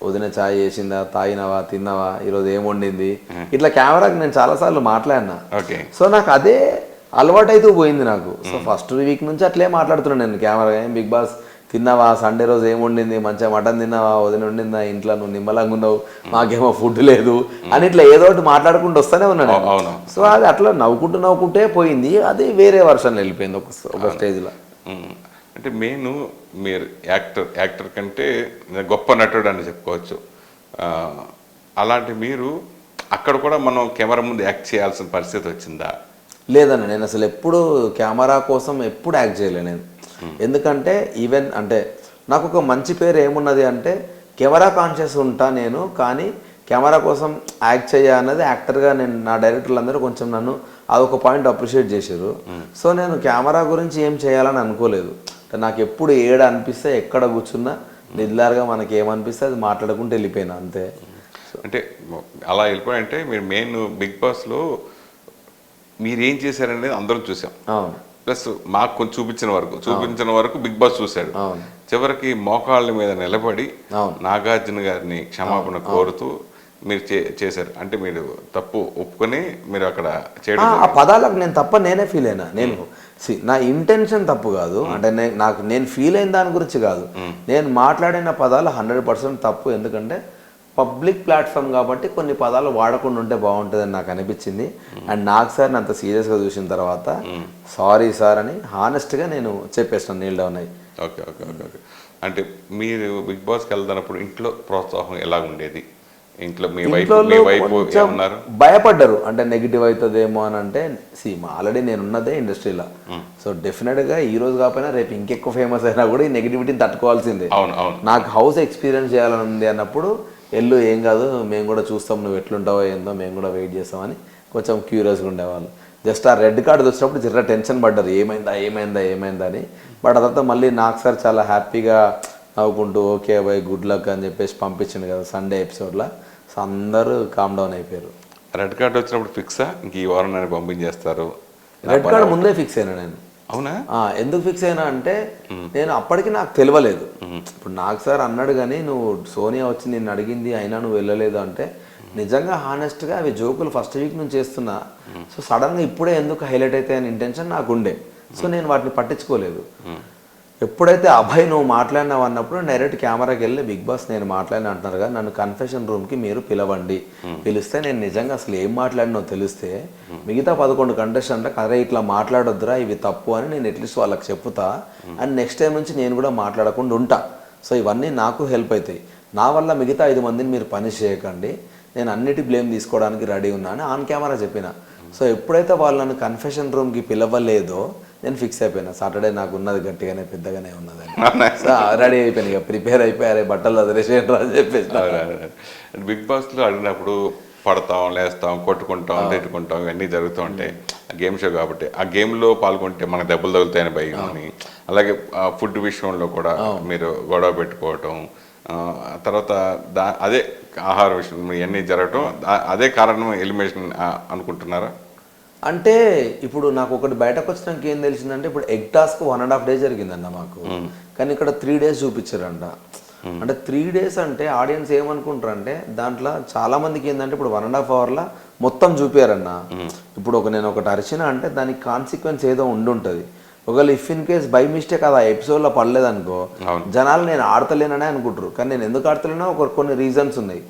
Speaker 2: వదిన ఛాయ్ చేసిందా, తాగినవా, తిన్నావా, ఈరోజు ఏం వండింది, ఇట్లా కెమెరాకి నేను చాలాసార్లు మాట్లాడినా. సో నాకు అదే అలవాటు అయితే పోయింది నాకు. సో ఫస్ట్ వీక్ నుంచి అట్లే మాట్లాడుతున్నాను నేను కెమెరా. ఏం బిగ్ బాస్ తిన్నావా, సండే రోజు ఏం వండింది, మంచిగా మటన్ తిన్నావా, వదిన వండిందా, ఇంట్లో నువ్వు నిమ్మలంగా ఉన్నావు, మాకేమో ఫుడ్ లేదు అని ఇట్లా ఏదో ఒకటి మాట్లాడుకుంటూ వస్తూనే ఉన్నాడు. సో అది అట్లా నవ్వుకుంటే పోయింది, అది వేరే వర్షన్ వెళ్ళిపోయింది ఒక స్టేజ్లో.
Speaker 1: అంటే మీరు యాక్టర్ కంటే గొప్ప నటుడు అని చెప్పుకోవచ్చు. అలాంటి మీరు అక్కడ కూడా మనం కెమెరా ముందు యాక్ట్ చేయాల్సిన పరిస్థితి వచ్చిందా?
Speaker 2: లేదన్న, నేను అసలు ఎప్పుడు కెమెరా కోసం ఎప్పుడు యాక్ట్ చేయలే నేను. ఎందుకంటే ఈవెన్ అంటే నాకు ఒక మంచి పేరు ఏమున్నది అంటే కెమెరా కాన్షియస్ ఉంటా నేను, కానీ కెమెరా కోసం యాక్ట్ చేయ అన్నది యాక్టర్గా నేను, నా డైరెక్టర్లు అందరూ కొంచెం నన్ను అదొక పాయింట్ అప్రిషియేట్ చేశారు. సో నేను కెమెరా గురించి ఏం చేయాలని అనుకోలేదు. నాకు ఎప్పుడు ఏడ అనిపిస్తే ఎక్కడ కూర్చున్నా నిద్లారుగా మనకి ఏమనిపిస్తే అది మాట్లాడుకుంటూ వెళ్ళిపోయినా అంతే.
Speaker 1: అంటే అలా వెళ్ళిపోయాయంటే మీరు మెయిన్ బిగ్ బాస్లో మీరేం చేశారనేది అందరం చూసాం. ప్లస్ మాకు కొంచెం చూపించిన వరకు బిగ్ బాస్ చూశాడు. చివరికి మోకాళ్ళ మీద నిలబడి నాగార్జున గారిని క్షమాపణ కోరుతూ మీరు చేశారు. అంటే మీరు తప్పు ఒప్పుకొని మీరు అక్కడ చేయడం,
Speaker 2: ఆ పదాలకు నేను తప్ప నేనే ఫీల్ అయినా. నేను నా ఇంటెన్షన్ తప్పు కాదు, అంటే నేను ఫీల్ అయిన దాని గురించి కాదు, నేను మాట్లాడిన పదాలు 100% తప్పు. ఎందుకంటే పబ్లిక్ ప్లాట్ఫామ్ కాబట్టి కొన్ని పదాలు వాడకుండా ఉంటే బాగుంటుందని నాకు అనిపించింది. అండ్ నాకు సార్ అంత సీరియస్గా చూసిన తర్వాత సారీ సార్ అని హానెస్ట్గా నేను చెప్పేస్తాను, నీళ్ళు డౌన్ అయ్యి.
Speaker 1: Okay okay okay okay. అంటే మీరు బిగ్ బాస్కి వెళ్తున్నప్పుడు ఇంట్లో ప్రోత్సాహం ఎలా ఉండేది? ఇంట్లో మీ వైఫ్ ఏమన్నారు?
Speaker 2: భయపడ్డారు, అంటే నెగిటివ్ అవుతుందేమో అని. అంటే ఆల్రెడీ నేను ఉన్నదే ఇండస్ట్రీలో, సో డెఫినెట్గా ఈ రోజు కాకపోయినా రేపు ఇంకెక్కువ ఫేమస్ అయినా కూడా ఈ నెగిటివిటీని తట్టుకోవాల్సిందే. నాకు హౌస్ ఎక్స్పీరియన్స్ చేయాలని ఉంది అన్నప్పుడు ఎల్లు, ఏం కాదు, మేము కూడా చూస్తాం, నువ్వు ఎట్లుంటావో ఏందో, మేము కూడా వెయిట్ చేస్తామని కొంచెం క్యూరియస్గా ఉండేవాళ్ళు. జస్ట్ ఆ రెడ్ కార్డు వచ్చినప్పుడు జర టెన్షన్ పడ్డారు, ఏమైందా అని. బట్ అదంతా మళ్ళీ నాకు సార్ చాలా హ్యాపీగా నవ్వుకుంటూ ఓకే బాయ్ గుడ్ లక్ అని చెప్పేసి పంపించింది కదా సండే ఎపిసోడ్లో. సో అందరూ కామ్ డౌన్ అయిపోయారు.
Speaker 1: రెడ్ కార్డు వచ్చినప్పుడు ఫిక్సా ఇంక ఈ వారం నన్ను పంపించేస్తారు?
Speaker 2: రెడ్ కార్డు ముందే ఫిక్స్ అయినా నేను.
Speaker 1: అవునా?
Speaker 2: ఎందుకు ఫిక్స్ అయినా అంటే నేను అప్పటికి నాకు తెలియలేదు. ఇప్పుడు నాకు సార్ అన్నాడు కానీ నువ్వు సోనియా వచ్చి నిన్ను అడిగింది అయినా నువ్వు వెళ్ళలేదు అంటే, నిజంగా హానెస్ట్గా అవి జోకులు ఫస్ట్ వీక్ నుంచి చేస్తున్నా. సో సడన్గా ఇప్పుడే ఎందుకు హైలైట్ అవుతాయని ఇంటెన్షన్ నాకు ఉండే. సో నేను వాటిని పట్టించుకోలేదు. ఎప్పుడైతే అభయ్ నువ్వు మాట్లాడినావు అన్నప్పుడు డైరెక్ట్ కెమెరాకి వెళ్ళి బిగ్ బాస్ నేను మాట్లాడిన అంటున్నారు కదా, నన్ను కన్ఫెషన్ రూమ్కి మీరు పిలవండి, పిలిస్తే నేను నిజంగా అసలు ఏం మాట్లాడినో తెలిస్తే మిగతా 11 కంటెస్టెంట్లకు అరే ఇట్లా మాట్లాడొద్దురా ఇవి తప్పు అని నేను అట్లీస్ట్ వాళ్ళకి చెప్తా. అండ్ నెక్స్ట్ టైం నుంచి నేను కూడా మాట్లాడకుండా ఉంటా. సో ఇవన్నీ నాకు హెల్ప్ అవుతాయి. నా వల్ల మిగతా 5 మందిని మీరు పని చేయకండి, నేను అన్నిటి బ్లేమ్ తీసుకోవడానికి రెడీ ఉన్నా అని ఆన్ కెమెరా చెప్పిన. సో ఎప్పుడైతే వాళ్ళు నన్ను కన్ఫెషన్ రూమ్కి పిలవలేదో నేను ఫిక్స్ అయిపోయినా సాటర్డే నాకు ఉన్నది గట్టిగానే పెద్దగానే ఉన్నదని. సో రెడీ అయిపోయినా, ఇక ప్రిపేర్ అయిపోయారు, బట్టలు అదిరేసేయండి అని చెప్పేసి.
Speaker 1: బిగ్ బాస్లో అడిగినప్పుడు పడతాం, లేస్తాం, కొట్టుకుంటాం, తిట్టుకుంటాం, ఇవన్నీ జరుగుతూ ఉంటాయి. గేమ్ షో కాబట్టి ఆ గేమ్లో పాల్గొంటే మనకు దెబ్బలు తగులుతాయని భయం అని, అలాగే ఫుడ్ విషయంలో కూడా మీరు గొడవ పెట్టుకోవటం, తర్వాత అదే ఆహార విషయం ఇవన్నీ జరగటం అదే కారణం ఎలిమినేషన్ అనుకుంటున్నారా?
Speaker 2: అంటే ఇప్పుడు నాకు ఒకటి బయటకు వచ్చినాక ఏం తెలిసిందంటే, ఇప్పుడు ఎగ్ టాస్క్ 1.5 days జరిగిందన్న మాకు, కానీ ఇక్కడ 3 days చూపించారంట. అంటే 3 days అంటే ఆడియన్స్ ఏమనుకుంటారు అంటే దాంట్లో చాలా మందికి ఏంటంటే ఇప్పుడు 1.5 hourలో మొత్తం చూపారన్న. ఇప్పుడు నేను ఒకటి అరిచిన అంటే దానికి కాన్సిక్వెన్స్ ఏదో ఉండుంటుంది. ఒకవేళ if in case by mistake అది ఆ ఎపిసోడ్లో పడలేదనుకో, జనాలు నేను ఆడతలేననే అనుకుంటారు. కానీ నేను ఎందుకు ఆడతలేనో కొన్ని రీజన్స్ ఉన్నాయి.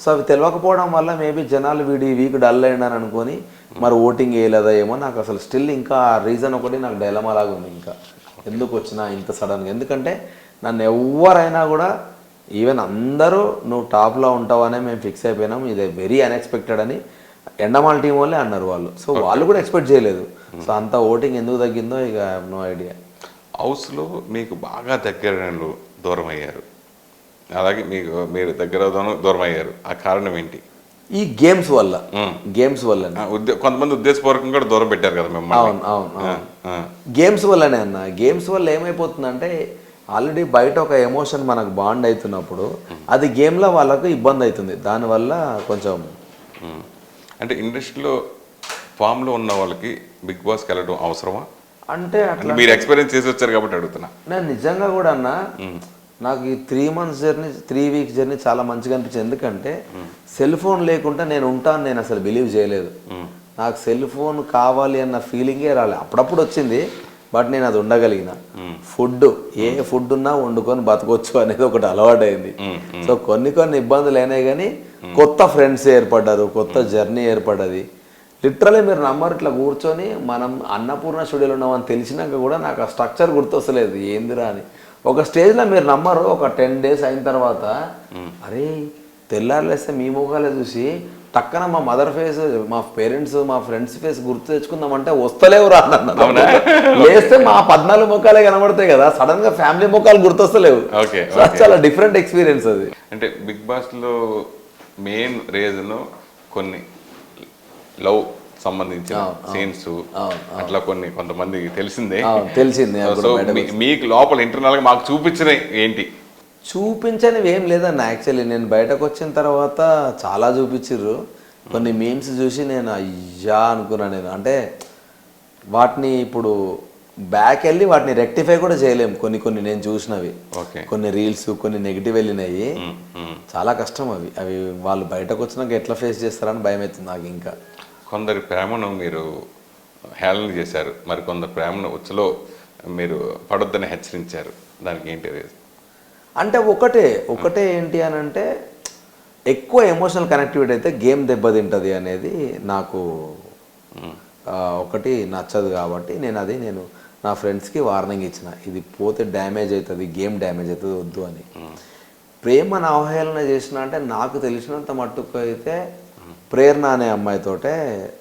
Speaker 2: సో అవి తెలియకపోవడం వల్ల మేబీ జనాలు వీడి వీక్ డల్ అయ్యాడని అనుకొని మరి ఓటింగ్ వేయలేదా ఏమో. నాకు అసలు స్టిల్ ఇంకా ఆ రీజన్ ఒకటి నాకు డైలమా లాగా ఉంది, ఇంకా ఎందుకు వచ్చినా ఇంత సడన్గా. ఎందుకంటే నన్ను ఎవరైనా కూడా ఈవెన్ అందరూ నువ్వు టాప్లో ఉంటావనే మేము ఫిక్స్ అయిపోయినాం, ఇది వెరీ అన్ఎక్స్పెక్టెడ్ అని ఎండమాల్ టీం వాళ్ళే అన్నారు వాళ్ళు. సో వాళ్ళు కూడా ఎక్స్పెక్ట్ చేయలేదు. సో అంత ఓటింగ్ ఎందుకు తగ్గిందో ఇక ఐ హావ్ నో ఐడియా.
Speaker 1: హౌస్లో మీకు బాగా దగ్గర దూరం అయ్యారు, అలాగే మీరు దగ్గర దూరం అయ్యారు, ఆ కారణం ఏంటి?
Speaker 2: ఈ గేమ్స్ వల్ల. గేమ్స్ వల్ల
Speaker 1: కొంతమంది ఉద్దేశపూర్వకంగా కూడా దూరం పెట్టారు కదా మిమ్మల్ని.
Speaker 2: అవును అవును అవును, గేమ్స్ వల్లనే అన్న. గేమ్స్ వల్ల ఏమైపోతుందంటే ఆల్రెడీ బయట ఒక ఎమోషన్ మనకు బాండ్ అవుతున్నప్పుడు అది గేమ్లో వాళ్ళకు ఇబ్బంది అవుతుంది. దానివల్ల కొంచెం
Speaker 1: అంటే ఇండస్ట్రీలో ఫామ్లో ఉన్న వాళ్ళకి బిగ్ బాస్కి వెళ్ళడం అవసరమా?
Speaker 2: అంటే అట్లా
Speaker 1: మీరు ఎక్స్పీరియన్స్ చేసి వచ్చారు కాబట్టి అడుగుతున్నా.
Speaker 2: నేను నిజంగా కూడా అన్న, నాకు ఈ 3 months జర్నీ 3 weeks జర్నీ చాలా మంచిగా అనిపించింది. ఎందుకంటే సెల్ ఫోన్ లేకుండా నేను ఉంటాను నేను అసలు బిలీవ్ చేయలేదు. నాకు సెల్ ఫోన్ కావాలి అన్న ఫీలింగే రాలేదు. అప్పుడప్పుడు వచ్చింది, బట్ నేను అది ఉండగలిగిన. ఫుడ్, ఏ ఫుడ్ ఉన్నా వండుకొని బతకొచ్చు అనేది ఒకటి అలవాటు అయింది. సో కొన్ని ఇబ్బందులు అయినాయి, కానీ కొత్త ఫ్రెండ్స్ ఏర్పడ్డారు, కొత్త జర్నీ ఏర్పడ్డది. లిటరలీ మీరు నమ్మరు, ఇట్లా కూర్చొని మనం అన్నపూర్ణ స్టూడియోలో ఉన్నామని తెలిసినాక కూడా నాకు ఆ స్ట్రక్చర్ గుర్తొస్తలేదు ఏందిరా అని. ఒక స్టేజ్లో మీరు నమ్మరు, ఒక 10 days అయిన తర్వాత అరే తెల్లారులేస్తే మీ ముఖాలే చూసి టక్కన మా మదర్ ఫేస్, మా పేరెంట్స్, మా ఫ్రెండ్స్ ఫేస్ గుర్తు తెచ్చుకుందామంటే వస్తలేవు రా అన్న. లేస్తే మా 14 ముఖాలే కనబడతాయి కదా, సడన్ గా ఫ్యామిలీ ముఖాలు గుర్తొస్తలేవు. చాలా డిఫరెంట్ ఎక్స్పీరియన్స్ అది.
Speaker 1: అంటే బిగ్ బాస్లో మెయిన్ రీజన్ కొన్ని లవ్ సంబంధించిన సీన్స్ అట్లా కొంతమంది తెలిసిందే. సో మీకు లోపల ఇంటర్నల్ గా మాకు చూపించినవి ఏంటి?
Speaker 2: చూపించనివి ఏం లేదన్న. యాక్చువల్లీ నేను బయటకు వచ్చిన తర్వాత చాలా చూపించారు. కొన్ని మీమ్స్ చూసి నేను అయ్యా అనుకున్నా. నేను అంటే వాటిని ఇప్పుడు బ్యాక్ వెళ్ళి వాటిని రెక్టిఫై కూడా చేయలేము. కొన్ని నేను చూసినవి, కొన్ని రీల్స్, కొన్ని నెగిటివ్ వెళ్ళినాయి. చాలా కష్టం అవి వాళ్ళు బయటకు వచ్చినాక ఎట్లా ఫేస్ చేస్తారని భయం అవుతుంది నాకు. ఇంకా
Speaker 1: కొందరి ప్రేమను మీరు హేళన చేశారు, మరి కొందరు ప్రేమను ఉచ్చులో మీరు పడొద్దని హెచ్చరించారు. దానికి ఏంటి రీజన్?
Speaker 2: అంటే ఒకటే ఏంటి అని అంటే, ఎక్కువ ఎమోషనల్ కనెక్టివిటీ అయితే గేమ్ దెబ్బతింటుంది అనేది నాకు ఒకటి నచ్చదు. కాబట్టి నేను నా ఫ్రెండ్స్కి వార్నింగ్ ఇచ్చిన, ఇది పోతే డ్యామేజ్ అవుతుంది, గేమ్ డ్యామేజ్ అవుతుంది, వద్దు అని. ప్రేమను అవహేళన చేసిన అంటే నాకు తెలిసినంత మట్టుకు అయితే ప్రేరణ అనే అమ్మాయితోటే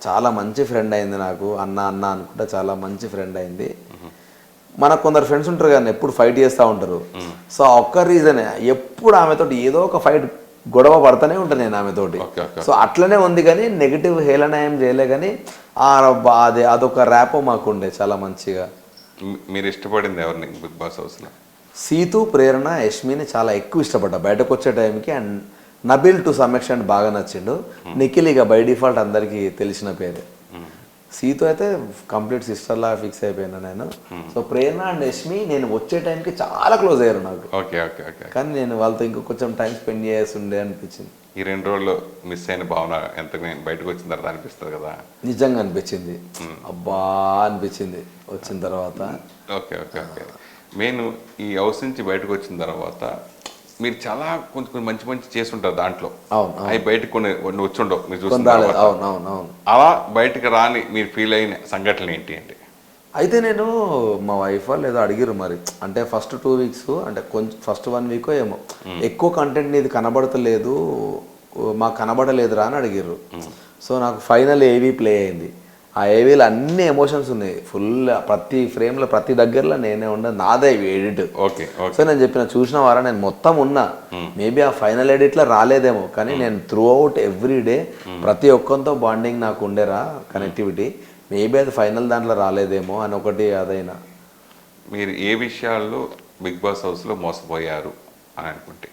Speaker 2: చాలా మంచి ఫ్రెండ్ అయింది నాకు. అన్న అనుకుంటా చాలా మంచి ఫ్రెండ్ అయింది. మనకు కొందరు ఫ్రెండ్స్ ఉంటారు కానీ ఎప్పుడు ఫైట్ చేస్తూ ఉంటారు. సో ఒక్క రీజనే, ఎప్పుడు ఆమెతోటి ఏదో ఒక ఫైట్ గొడవ పడుతూనే ఉంటాను నేను ఆమెతోటి. సో అట్లనే ఉంది, కానీ నెగిటివ్ హేళన ఏం చేయలే. కానీ అదొక ర్యాపో మాకుండే చాలా మంచిగా.
Speaker 1: మీరు ఇష్టపడింది ఎవరిని బిగ్ బాస్ హౌస్లో?
Speaker 2: సీతు, ప్రేరణ, యష్మిని చాలా ఎక్కువ ఇష్టపడ్డా బయటకు వచ్చే టైంకి. And Nabeel to some extent బాగా నచ్చిండు. నిఖిల్ ఇక బై డిఫాల్ట్ అందరికీ తెలిసిన పేరే. సీతో అయితే కంప్లీట్ సిస్టర్ లాగా ఫిక్స్ అయిపోయినా నేను. సో ప్రేరణ అండ్ యష్మి నేను వచ్చే టైంకి చాలా క్లోజ్ అయ్యారు నాకు. కానీ నేను వాళ్ళతో ఇంకో కొంచెం టైం స్పెండ్ చేస్తుండే అనిపించింది.
Speaker 1: ఈ 2 రోజుల్లో మిస్ అయిన భావన ఎంత బయటకు వచ్చిన తర్వాత అనిపిస్తుంది కదా?
Speaker 2: నిజంగా అనిపించింది, అబ్బా అనిపించింది వచ్చిన తర్వాత.
Speaker 1: ఓకే నేను ఈ హౌస్ నుంచి బయటకు వచ్చిన తర్వాత మీరు చాలా కొంచెం మంచి చేస్తుంటారు దాంట్లో. అవి బయటకు కొన్ని వచ్చి ఉండవు మీరు చూసిన. అలా బయటకు రాని మీరు ఫీల్ అయిన సంఘటనలు ఏంటి అంటే?
Speaker 2: అయితే నేను మా వైఫ్ వాళ్ళు ఏదో అడిగిరు మరి, అంటే ఫస్ట్ 2 weeks అంటే కొంచెం ఫస్ట్ 1 week ఏమో ఎక్కువ కంటెంట్ నీది కనబడతలేదు, మాకు కనబడలేదురా అని అడిగిర్రు. సో నాకు ఫైనల్ ఏవీ ప్లే అయింది. ఆ ఏవీలో అన్ని ఎమోషన్స్ ఉన్నాయి ఫుల్. ప్రతి ఫ్రేమ్లో ప్రతి దగ్గరలో నేనే ఉన్నా, నాదే ఎడిట్. సో నేను చెప్పిన చూసిన వారా నేను మొత్తం ఉన్నా. మేబీ ఆ ఫైనల్ ఎడిట్లో రాలేదేమో, కానీ నేను త్రూ అవుట్ ఎవ్రీ డే ప్రతి ఒక్కరితో బాండింగ్ నాకు ఉండేరా, కనెక్టివిటీ. మేబీ అది ఫైనల్ దాంట్లో రాలేదేమో అని ఒకటి. అదైనా
Speaker 1: మీరు ఏ విషయాల్లో బిగ్ బాస్ హౌస్లో మోసపోయారు అని అనుకుంటే?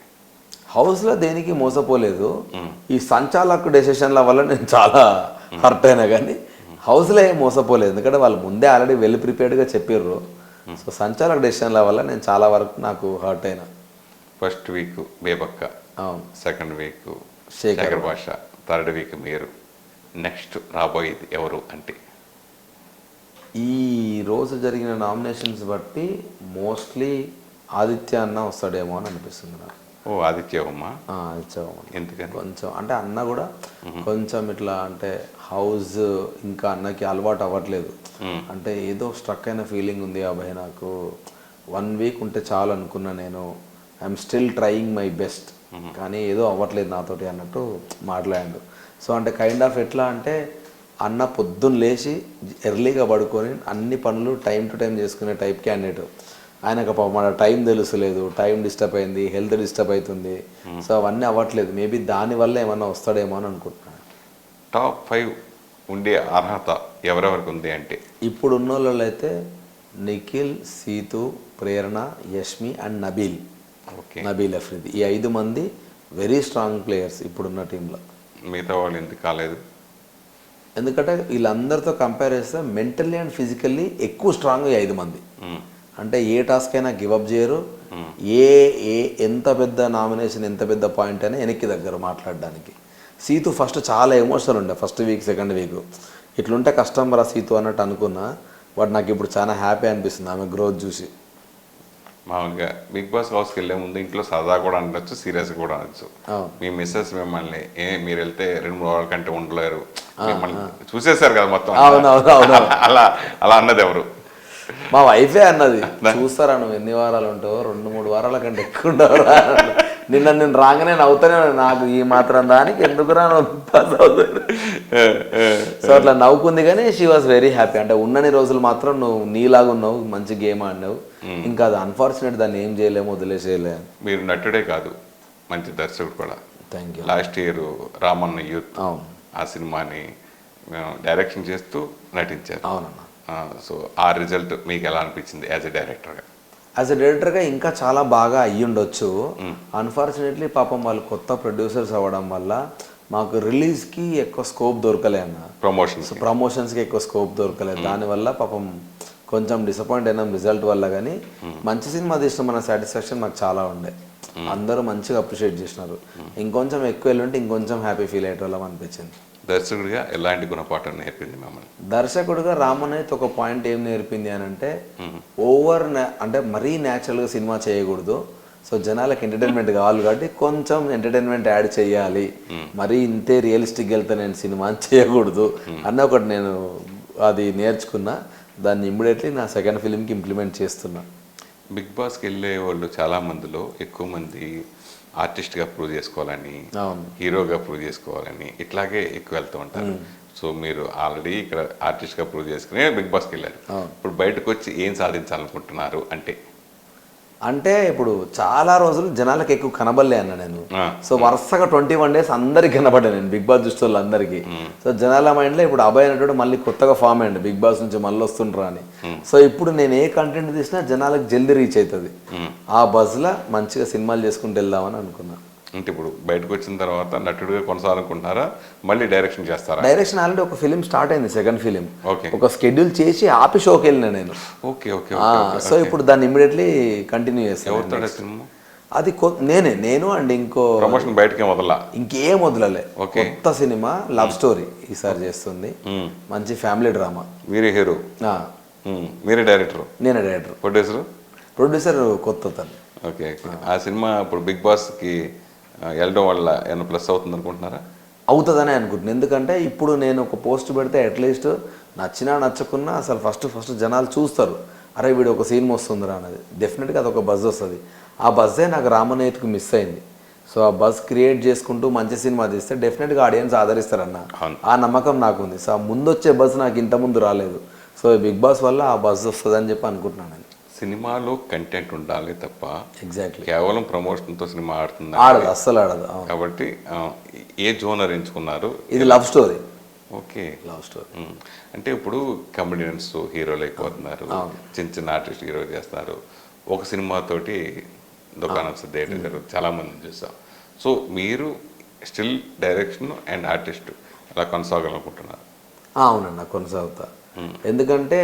Speaker 2: హౌస్లో దేనికి మోసపోలేదు. ఈ సంచాలక డెసిషన్ల వల్ల నేను చాలా హర్ట్ అయినా, కానీ హౌస్లో ఏం మోసపోలేదు. ఎందుకంటే వాళ్ళు ముందే ఆల్రెడీ వెల్ ప్రిపేర్డ్గా చెప్పారు. సో సంచాలక డెసిషన్ల వల్ల నేను చాలా వరకు నాకు హర్ట్ అయినా.
Speaker 1: ఫస్ట్ వీక్ బేబక్క,
Speaker 2: అవును.
Speaker 1: సెకండ్ వీక్
Speaker 2: శేఖర్
Speaker 1: భాష, థర్డ్ వీక్ మీరు. నెక్స్ట్ రాబోయేది ఎవరు అంటే?
Speaker 2: ఈ రోజు జరిగిన నామినేషన్స్ బట్టి మోస్ట్లీ ఆదిత్య అన్న వస్తాడేమో అని అనిపిస్తుంది నాకు.
Speaker 1: ఆదిత్య
Speaker 2: ఎందుకని కొంచెం అంటే అన్న కూడా కొంచెం ఇట్లా అంటే హౌస్ ఇంకా అన్నకి అలవాటు అవ్వట్లేదు. అంటే ఏదో స్ట్రక్ అయిన ఫీలింగ్ ఉంది అబ్బాయి నాకు. 1 week ఉంటే చాలు అనుకున్నా నేను. I'm still trying my best, కానీ ఏదో అవ్వట్లేదు నాతోటి అన్నట్టు మాట్లాడాడు. సో అంటే కైండ్ ఆఫ్ ఎట్లా అంటే అన్న పొద్దున్న లేచి ఎర్లీగా పడుకొని అన్ని పనులు టైం టు టైం చేసుకునే టైప్ క్యాండిడేట్. ఆయనకు మన టైం తెలుసలేదు, టైం డిస్టర్బ్ అయింది, హెల్త్ డిస్టర్బ్ అవుతుంది. సో అవన్నీ అవ్వట్లేదు. మేబీ దానివల్ల ఏమన్నా వస్తాడేమో అని అనుకుంటున్నాను.
Speaker 1: టాప్ 5 ఉండే అర్హత ఎవరెవరికి ఉంది అంటే
Speaker 2: ఇప్పుడు ఉన్న వాళ్ళు అయితే నిఖిల్, సీతు, ప్రేరణ, యష్మి అండ్ నబీల్.
Speaker 1: ఓకే,
Speaker 2: నబీల్ అఫ్రిది. ఈ 5 మంది వెరీ స్ట్రాంగ్ ప్లేయర్స్ ఇప్పుడున్న టీంలో.
Speaker 1: మిగతా వాళ్ళు ఎందుకు కాలేదు?
Speaker 2: ఎందుకంటే వీళ్ళందరితో కంపేర్ చేస్తే మెంటల్లీ అండ్ ఫిజికల్లీ ఎక్కువ స్ట్రాంగ్ ఈ 5 మంది. అంటే ఏ టాస్క్ అయినా గివప్ చేయరు. ఏ ఏ ఎంత పెద్ద నామినేషన్, ఎంత పెద్ద పాయింట్ అయినా వెనక్కి దగ్గర మాట్లాడడానికి. సీతు ఫస్ట్ చాలా ఎమోషనల్ ఉండే ఫస్ట్ వీక్, సెకండ్ వీక్. ఇట్లుంటే కష్టం రా సీతు అన్నట్టు అనుకున్నా. బట్ నాకు ఇప్పుడు చాలా హ్యాపీ అనిపిస్తుంది ఆమె గ్రోత్ చూసి.
Speaker 1: మామూలుగా బిగ్ బాస్ హౌస్కి వెళ్ళే ముందు ఇంట్లో సరదా కూడా అనొచ్చు, సీరియస్ కూడా అనొచ్చు. మీ మిస్సెస్ మిమ్మల్ని మీరు వెళ్తే 2-3 వారాల కంటే ఉండలేరు, మిమ్మల్ని చూసేశారు కదా మొత్తం, అలా అలా అన్నది ఎవరు?
Speaker 2: మా వైఫే అన్నది. చూస్తారా నువ్వు ఎన్ని వారాలు ఉంటావు, 2-3 వారాల కంటే ఎక్కువ ఉండవు. నిన్న నేను రాగానే నవ్వుతానే నాకు ఈ మాత్రం దానికి ఎందుకు రాను. సో అట్లా నవ్వుకుంది, కానీ షీ వాజ్ వెరీ హ్యాపీ. అంటే ఉన్నన్ని రోజులు మాత్రం నువ్వు నీలాగా ఉన్నావు, మంచి గేమ్ ఆడినావు. ఇంకా అది అన్ఫార్చునేట్, దాన్ని ఏం చేయలేము, వదిలేసేయలేము.
Speaker 1: మీరు నటుడే కాదు, మంచి దర్శకుడు కూడా.
Speaker 2: Thank you.
Speaker 1: Last year Ramanna youth ఆ సినిమాని డైరెక్షన్ చేస్తూ నటించారు.
Speaker 2: అవునన్నా.
Speaker 1: సో ఆ రిజల్ట్ మీకు ఎలా అనిపించింది యాజ్ ఎ డైరెక్టర్గా?
Speaker 2: యాజ్ ఎ డైరెక్టర్గా ఇంకా చాలా బాగా అయ్యి ఉండొచ్చు. అన్ఫార్చునేట్లీ పాపం వాళ్ళు కొత్త ప్రొడ్యూసర్స్ అవ్వడం వల్ల మాకు రిలీజ్కి ఎక్కువ స్కోప్ దొరకలే అన్న. ప్రమోషన్స్కి ఎక్కువ స్కోప్ దొరకలేదు. దానివల్ల పాపం కొంచెం డిసప్పాయింట్ అయినాం రిజల్ట్ వల్ల. కానీ మంచి సినిమా తీసిన మన సాటిస్ఫాక్షన్ మాకు చాలా ఉండే. అందరూ మంచిగా అప్రిషియేట్ చేసినారు. ఇంకొంచెం ఎక్కువ వెళ్ళుంటే ఇంకొంచెం హ్యాపీ ఫీల్ అయ్యేటోళ్ళం అనిపించింది.
Speaker 1: దర్శకుడిగా ఎలాంటి గుణపాఠం నేర్పింది మమ్మల్ని?
Speaker 2: దర్శకుడిగా రామనైతే ఒక పాయింట్ ఏం నేర్పింది అని అంటే, అంటే మరీ న్యాచురల్గా సినిమా చేయకూడదు. సో జనాలకు ఎంటర్టైన్మెంట్ కావాలి కాబట్టి కొంచెం ఎంటర్టైన్మెంట్ యాడ్ చేయాలి. మరీ ఇంతే రియలిస్టిక్ వెళ్తే నేను సినిమా చేయకూడదు అన్న ఒకటి నేను అది నేర్చుకున్నా. దాన్ని ఇమ్మీడియట్లీ నా సెకండ్ ఫిలింకి ఇంప్లిమెంట్ చేస్తున్నా.
Speaker 1: బిగ్ బాస్కి వెళ్ళే వాళ్ళు చాలా మందిలో ఎక్కువ మంది ఆర్టిస్ట్గా ప్రూవ్ చేసుకోవాలని, హీరోగా ప్రూవ్ చేసుకోవాలని ఇట్లాగే ఎక్కువ వెళ్తూ ఉంటారు. సో మీరు ఆల్రెడీ ఇక్కడ ఆర్టిస్ట్గా ప్రూవ్ చేసుకుని బిగ్ బాస్కి వెళ్ళారు. ఇప్పుడు బయటకు వచ్చి ఏం సాధించాలనుకుంటున్నారు అంటే
Speaker 2: ఇప్పుడు చాలా రోజులు జనాలకు ఎక్కువ కనబడలే అన్న నేను. సో వరుసగా 21 days అందరికి కనబడ్డా నేను బిగ్ బాస్ చూస్తే వాళ్ళందరికీ. సో జనాల మైండ్లో ఇప్పుడు అబ్బాయి అనేటువంటి మళ్ళీ కొత్తగా ఫామ్ అయ్యండి, బిగ్ బాస్ నుంచి మళ్ళీ వస్తుంటారా అని. సో ఇప్పుడు నేను ఏ కంటెంట్ తీసినా జనాలకు జల్దీ రీచ్ అవుతుంది. ఆ బజ్లో మంచిగా సినిమాలు చేసుకుంటూ వెళ్దామని అనుకున్నా.
Speaker 1: అంటే ఇప్పుడు బయటకు వచ్చిన తర్వాత నటుడిగా కొనసాగాలనుకుంటున్నారా, మళ్ళీ డైరెక్షన్ చేస్తారా?
Speaker 2: డైరెక్షన్ ఆల్రెడీ ఒక ఫిలిం స్టార్ట్ అయింది, సెకండ్ ఫిలిం. ఒక షెడ్యూల్ చేసి ఆపి షోకి వెళ్ళిన నేను. సో ఇప్పుడు దాన్ని ఇమ్మీడియట్లీ కంటిన్యూ చేస్తాను. అది నేను అండ్ ఇంకో
Speaker 1: ప్రమోషన్ బయటకే వదలా,
Speaker 2: ఇంకేం వదలలే. కొత్త సినిమా లవ్ స్టోరీ ఈసారి చేస్తుంది. మంచి ఫ్యామిలీ డ్రామా.
Speaker 1: మీరే హీరో, మీరే డైరెక్టర్?
Speaker 2: నేనే డైరెక్టర్. ప్రొడ్యూసర్ కొత్త తను.
Speaker 1: ఓకే. ఆ సినిమా ఇప్పుడు బిగ్ బాస్కి వెళ్ళడం వల్ల ఏమైనా ప్లస్ అవుతుంది అనుకుంటున్నారా?
Speaker 2: అవుతుందని అనుకుంటున్నాను. ఎందుకంటే ఇప్పుడు నేను ఒక పోస్ట్ పెడితే అట్లీస్ట్ నచ్చినా నచ్చకున్నా అసలు ఫస్ట్ జనాలు చూస్తారు, అరే వీడు ఒక సీన్ వస్తుందిరా అన్నది. డెఫినెట్గా అదొక బజ్ వస్తుంది. ఆ బజ్జే నాకు రామనైట్కి మిస్ అయింది. సో ఆ బజ్ క్రియేట్ చేసుకుంటూ మంచి సినిమా తీస్తే డెఫినెట్గా ఆడియన్స్ ఆదరిస్తారన్న ఆ నమ్మకం నాకు ఉంది. సో ఆ ముందు వచ్చే బజ్ నాకు ఇంతకుముందు రాలేదు. సో బిగ్ బాస్ వల్ల ఆ బజ్ వస్తుందని చెప్పి అనుకుంటున్నాను.
Speaker 1: సినిమాలో కంటెంట్ ఉండాలి తప్ప
Speaker 2: ఎగ్జాక్ట్లీ
Speaker 1: కేవలం ప్రమోషన్తో సినిమా
Speaker 2: ఆడదు, అస్సలు ఆడదు.
Speaker 1: కాబట్టి ఏ జోనర్ ఎంచుకున్నారు?
Speaker 2: ఇది love story.
Speaker 1: Okay,
Speaker 2: love story.
Speaker 1: అంటే ఇప్పుడు కమెడియన్స్ హీరోలు అయిపోతున్నారు, చిన్న ఆర్టిస్ట్ హీరో చేస్తున్నారు. ఒక సినిమాతోటి దుకాణం సిద్ధేయడం జరుగుతుంది, చాలామందిని చూస్తాం. సో మీరు స్టిల్ డైరెక్షన్ అండ్ ఆర్టిస్ట్ ఎలా కొనసాగాలనుకుంటున్నారు?
Speaker 2: అవునన్నా, కొనసాగుతా. ఎందుకంటే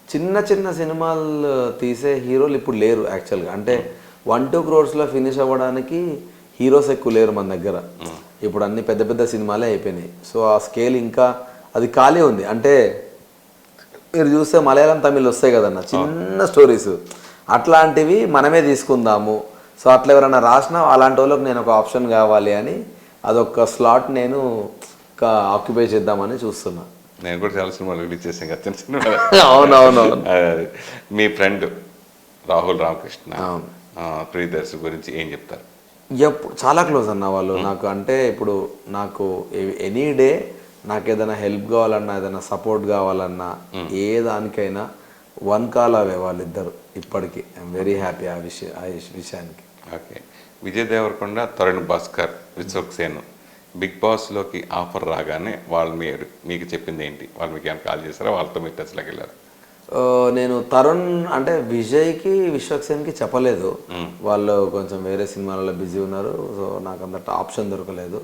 Speaker 2: చిన్న సినిమాలు తీసే హీరోలు ఇప్పుడు లేరు యాక్చువల్గా. అంటే 1-2 crores ఫినిష్ అవ్వడానికి హీరోస్ ఎక్కువ లేరు మన దగ్గర. ఇప్పుడు అన్ని పెద్ద సినిమాలే అయిపోయినాయి. సో ఆ స్కేల్ ఇంకా అది ఖాళీ ఉంది. అంటే మీరు చూస్తే మలయాళం, తమిళ్ వస్తాయి కదన్న చిన్న స్టోరీస్, అట్లాంటివి మనమే తీసుకుందాము. సో అట్లా ఎవరైనా రాసినా అలాంటి వాళ్ళకి నేను ఒక ఆప్షన్ కావాలి అని అదొక స్లాట్ నేను ఆక్యుపై చేద్దామని చూస్తున్నా.
Speaker 1: నేను కూడా చాలా సినిమాలు రిలీజ్ చేసాను కదా, చిన్న సినిమాలు.
Speaker 2: అవునవును.
Speaker 1: మీ ఫ్రెండ్ రాహుల్ రామకృష్ణ ప్రియదర్శి గురించి ఏం చెప్తారు?
Speaker 2: ఎప్పుడు చాలా క్లోజ్ అన్న వాళ్ళు నాకు. అంటే ఇప్పుడు నాకు ఎనీ డే నాకు ఏదైనా హెల్ప్ కావాలన్నా, ఏదైనా సపోర్ట్ కావాలన్నా, ఏ దానికైనా వన్ కాల్ అవే వాళ్ళిద్దరు ఇప్పటికీ. ఐఎమ్ వెరీ హ్యాపీ ఆ విషయానికి.
Speaker 1: ఓకే. విజయ్ దేవరకొండ, తరుణ్ భాస్కర్, విశ్వక్సేన్ బిగ్ బాస్లోకి ఆఫర్ రాగానే వాళ్ళు మీకు చెప్పింది ఏంటి? వాళ్ళు మీకు ఏమైనా కాల్ చేస్తారా? వాళ్ళతో మీరు టచ్లోకి వెళ్ళారు?
Speaker 2: నేను తరుణ్ అంటే విజయ్కి, విశ్వక్సేన్కి చెప్పలేదు. వాళ్ళు కొంచెం వేరే సినిమాలలో బిజీ ఉన్నారు. సో నాకు అంత ఆప్షన్ దొరకలేదు.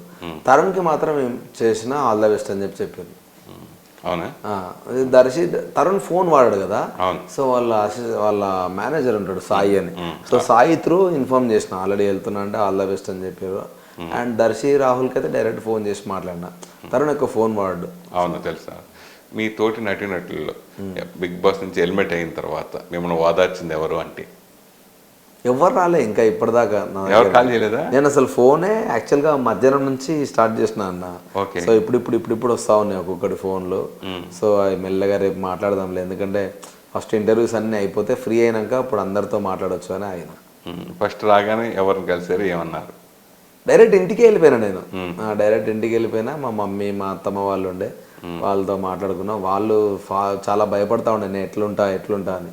Speaker 2: తరుణ్కి మాత్రం ఏం చేసినా ఆల్ ద బెస్ట్ అని చెప్పారు.
Speaker 1: అవునా?
Speaker 2: తరుణ్ ఫోన్ వాడాడు కదా. సో వాళ్ళ మేనేజర్ ఉంటాడు సాయి అని. సో సాయి త్రూ ఇన్ఫార్మ్ చేసిన ఆల్రెడీ వెళ్తున్నా అంటే ఆల్ ద బెస్ట్ అని చెప్పారు. అండ్ రాహుల్కి అయితే డైరెక్ట్ ఫోన్ చేసి మాట్లాడినా. తరుణ్ ఎక్కువ ఫోన్ వాడు.
Speaker 1: అవును, తెలుసా? మీ తోటి నటీనటుల్లో బిగ్ బాస్ నుంచి ఎలిమినేట్ అయిన తర్వాత మిమ్మల్ని ఓదార్చింది ఎవరు అంటే?
Speaker 2: ఎవరు రాలే ఇంకా ఇప్పటిదాకా.
Speaker 1: ఎవరు కాల్ చేయలేదా?
Speaker 2: నేను అసలు ఫోనే యాక్చువల్గా మధ్యాహ్నం నుంచి స్టార్ట్ చేసిన అన్న. సో ఇప్పుడు వస్తా ఉన్నాయి ఒక్కొక్కటి ఫోన్లు. సో అవి మెల్లగా రేపు మాట్లాడదాంలే, ఎందుకంటే ఫస్ట్ ఇంటర్వ్యూస్ అన్నీ అయిపోతే ఫ్రీ అయినాక అప్పుడు అందరితో మాట్లాడవచ్చు అని ఆయన.
Speaker 1: ఫస్ట్ రాగానే ఎవరిని కలిసారు, ఏమన్నారు?
Speaker 2: డైరెక్ట్ ఇంటికి వెళ్ళిపోయినా నేను. డైరెక్ట్ ఇంటికి వెళ్ళిపోయినా. మా మమ్మీ, మా అత్తమ్మ వాళ్ళు ఉండే, వాళ్ళతో మాట్లాడుకున్నా. వాళ్ళు చాలా భయపడతా ఉండే నేను ఎట్లుంటా అని.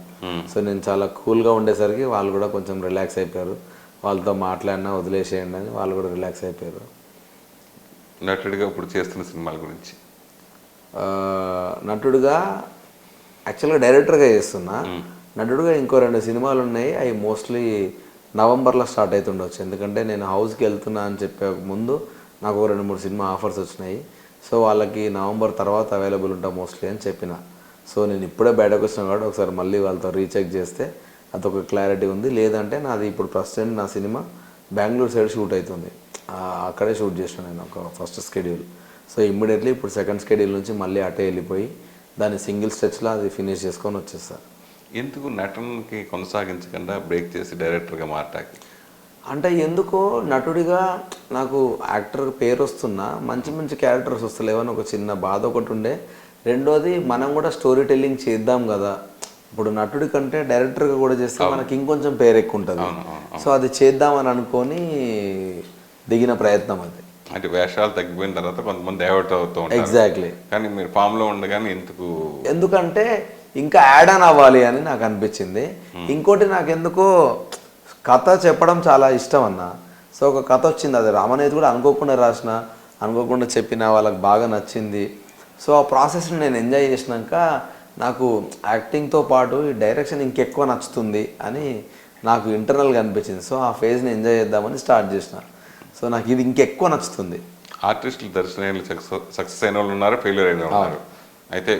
Speaker 2: సో నేను చాలా కూల్గా ఉండేసరికి వాళ్ళు కూడా కొంచెం రిలాక్స్ అయిపోయారు. వాళ్ళతో మాట్లాడినా వదిలేసేయండి అని వాళ్ళు కూడా రిలాక్స్ అయిపోయారు.
Speaker 1: నటుడిగా ఇప్పుడు చేస్తున్న సినిమాల గురించి?
Speaker 2: నటుడుగా యాక్చువల్గా డైరెక్టర్గా చేస్తున్నా. నటుడుగా ఇంకో 2 సినిమాలు ఉన్నాయి. అవి మోస్ట్లీ నవంబర్లో స్టార్ట్ అవుతుండొచ్చు. ఎందుకంటే నేను హౌస్కి వెళ్తున్నా అని చెప్పే ముందు నాకు 2-3 సినిమా ఆఫర్స్ వచ్చినాయి. సో వాళ్ళకి నవంబర్ తర్వాత అవైలబుల్ ఉంటా మోస్ట్లీ అని చెప్పిన. సో నేను ఇప్పుడే బయటకు వచ్చినా కాబట్టి ఒకసారి మళ్ళీ వాళ్ళతో రీచెక్ చేస్తే అదొక క్లారిటీ ఉంది. లేదంటే నాది ఇప్పుడు ప్రస్తుతం నా సినిమా బెంగళూరు సైడ్ షూట్ అవుతుంది. అక్కడే షూట్ చేసిన నేను ఒక ఫస్ట్ స్కెడ్యూల్. సో ఇమ్మీడియట్లీ ఇప్పుడు సెకండ్ స్కెడ్యూల్ నుంచి మళ్ళీ అటే వెళ్ళిపోయి దాన్ని సింగిల్ స్ట్రెచ్లో అది ఫినిష్ చేసుకొని వచ్చేస్తాను.
Speaker 1: ఎందుకు నటనకి కొనసాగించకుండా బ్రేక్ చేసి డైరెక్టర్గా మారటానికి?
Speaker 2: అంటే ఎందుకో నటుడిగా నాకు యాక్టర్ పేరు వస్తున్నా మంచి మంచి క్యారెక్టర్స్ వస్తలేవని ఒక చిన్న బాధ ఒకటి ఉండే. రెండోది మనం కూడా స్టోరీ టెల్లింగ్ చేద్దాం కదా. ఇప్పుడు నటుడి కంటే డైరెక్టర్గా కూడా చేస్తే మనకి ఇంకొంచెం పేరు ఎక్కువ ఉంటుంది. సో అది చేద్దామని అనుకొని దిగిన ప్రయత్నం అది.
Speaker 1: అంటే వేషాలు తగ్గిపోయిన తర్వాత కొంతమంది డైవర్ట్ అవుతూ ఉంటారు.
Speaker 2: ఎగ్జాక్ట్లీ.
Speaker 1: కానీ మీరు ఫామ్లో ఉండగానే
Speaker 2: ఎందుకంటే ఇంకా యాడ్ ఆన్ అవ్వాలి అని నాకు అనిపించింది. ఇంకోటి నాకు ఎందుకో కథ చెప్పడం చాలా ఇష్టం అన్న. సో ఒక కథ వచ్చింది, అది రామనేది కూడా అనుకోకుండా రాసిన, అనుకోకుండా చెప్పిన, వాళ్ళకి బాగా నచ్చింది. సో ఆ ప్రాసెస్ని నేను ఎంజాయ్ చేసినాక నాకు యాక్టింగ్తో పాటు ఈ డైరెక్షన్ ఇంకెక్కువ నచ్చుతుంది అని నాకు ఇంటర్నల్గా అనిపించింది. సో ఆ ఫేజ్ని ఎంజాయ్ చేద్దామని స్టార్ట్ చేసిన. సో నాకు ఇది ఇంకెక్కువ నచ్చుతుంది.
Speaker 1: ఆర్టిస్టులు దర్శనం సక్సెస్ అయిన వాళ్ళు ఉన్నారు, ఫెయిల్యూర్ అయిన వాళ్ళు ఉన్నారు. అయితే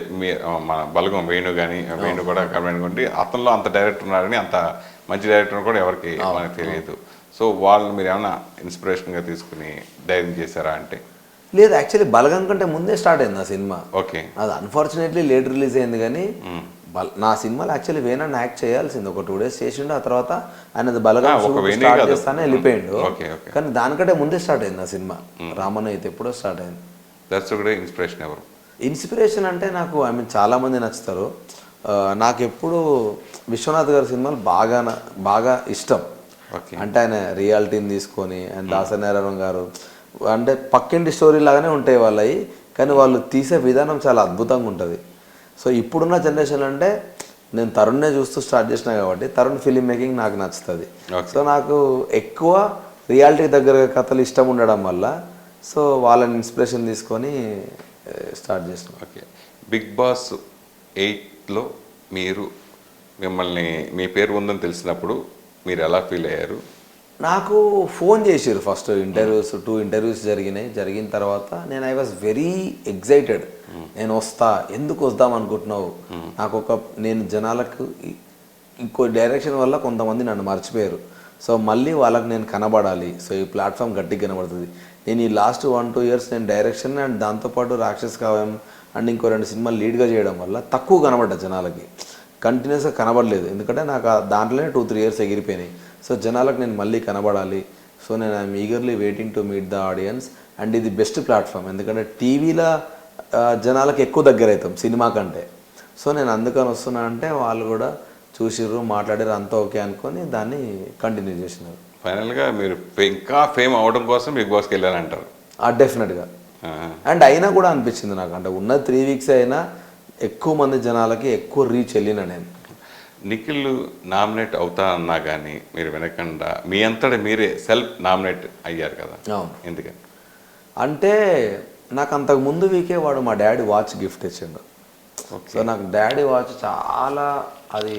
Speaker 1: మన బలగం వేణు కానీ వేణు కూడా కనుకోండి, అతనిలో అంత డైరెక్టర్ ఉన్నారని, అంత మంచి డైరెక్టర్ కూడా ఎవరికి మనకు తెలియదు. సో వాళ్ళని మీరు ఏమైనా ఇన్స్పిరేషన్గా తీసుకుని ధైర్యం చేశారా అంటే?
Speaker 2: లేదు, యాక్చువల్లీ బలగం కంటే ముందే స్టార్ట్ అయింది ఆ సినిమా.
Speaker 1: ఓకే.
Speaker 2: అది అన్ఫార్చునేట్లీ లేట్ రిలీజ్ అయింది. కానీ నా సినిమాలో యాక్చువల్లీ వేణాన్ని యాక్ట్ చేయాల్సింది. ఒక 2 days చేసిండు. ఆ తర్వాత ఆయన బలగం స్టార్ట్ చేస్తానే వెళ్ళిపోయిండు. కానీ దానికంటే ముందే స్టార్ట్ అయింది ఆ సినిమా. రామన్ అయితే ఎప్పుడో స్టార్ట్ అయింది.
Speaker 1: దర్శకుడే ఇన్స్పిరేషన్ ఎవరు?
Speaker 2: ఇన్స్పిరేషన్ అంటే నాకు చాలామంది నచ్చుతారు. నాకు ఎప్పుడు విశ్వనాథ్ గారి సినిమాలు బాగా ఇష్టం. అంటే ఆయన రియాలిటీని తీసుకొని, ఆయన దాసనారాయణ గారు అంటే పక్కింటి స్టోరీ లాగానే ఉంటాయి వాళ్ళవి, కానీ వాళ్ళు తీసే విధానం చాలా అద్భుతంగా ఉంటుంది. సో ఇప్పుడున్న జనరేషన్ అంటే నేను తరుణ్నే చూస్తూ స్టార్ట్ చేసిన కాబట్టి తరుణ్ ఫిలిం మేకింగ్ నాకు నచ్చుతుంది. సో నాకు ఎక్కువ రియాలిటీ దగ్గర కథలు ఇష్టం ఉండడం వల్ల సో వాళ్ళని ఇన్స్పిరేషన్ తీసుకొని స్టార్ట్ చేసిన.
Speaker 1: ఓకే. బిగ్ బాస్ 8లో మీ పేరు ఉందని తెలిసినప్పుడు మీరు ఎలా ఫీల్ అయ్యారు?
Speaker 2: నాకు ఫోన్ చేసారు ఫస్ట్. 2 ఇంటర్వ్యూస్ జరిగిన తర్వాత నేను ఐ వాజ్ వెరీ ఎగ్జైటెడ్. నేను ఎందుకు వద్దాం అనుకుంటున్నావు, నేను జనాలకు ఇంకో డైరెక్షన్ వల్ల కొంతమంది నన్ను మర్చిపోయారు. సో మళ్ళీ వాళ్ళకి నేను కనబడాలి. సో ఈ ప్లాట్ఫామ్ గట్టిగా కనబడుతుంది. నేను ఈ లాస్ట్ 1-2 years నేను డైరెక్షన్ అండ్ దాంతోపాటు రాక్షస్ కావ్యం అండ్ ఇంకో 2 సినిమాలు లీడ్గా చేయడం వల్ల తక్కువ కనబడ్డా జనాలకి, కంటిన్యూస్గా కనబడలేదు. ఎందుకంటే నాకు దాంట్లోనే 2-3 years ఎగిరిపోయినాయి. సో జనాలకు నేను మళ్ళీ కనబడాలి. సో నేను I'm eagerly waiting to meet the audience. And ఇది బెస్ట్ ప్లాట్ఫామ్, ఎందుకంటే టీవీలో జనాలకు ఎక్కువ దగ్గర అవుతాం సినిమా కంటే. సో నేను అందుకని వస్తున్నా అంటే వాళ్ళు కూడా చూసిర్రు, మాట్లాడారు, అంతా ఓకే అనుకొని దాన్ని కంటిన్యూ చేసినారు.
Speaker 1: ఫైనల్గా మీరు ఇంకా ఫేమ్ అవడం కోసం బిగ్ బాస్కి వెళ్ళారంటారు.
Speaker 2: డెఫినెట్గా. అండ్ అయినా కూడా అనిపించింది నాకు, అంటే ఉన్న 3 వీక్స్ అయినా ఎక్కువ మంది జనాలకి ఎక్కువ రీచ్ వెళ్ళిన నేను.
Speaker 1: నిఖిల్ నామినేట్ అవుతా అన్నా కానీ మీరు వినకుండా మీ అంతటా మీరే సెల్ఫ్ నామినేట్ అయ్యారు కదా,
Speaker 2: అవును.
Speaker 1: ఎందుకని?
Speaker 2: అంటే నాకు అంతకు ముందు వీకే వాడు మా డాడీ వాచ్ గిఫ్ట్ ఇచ్చిండు. సో నాకు డాడీ వాచ్ చాలా, అది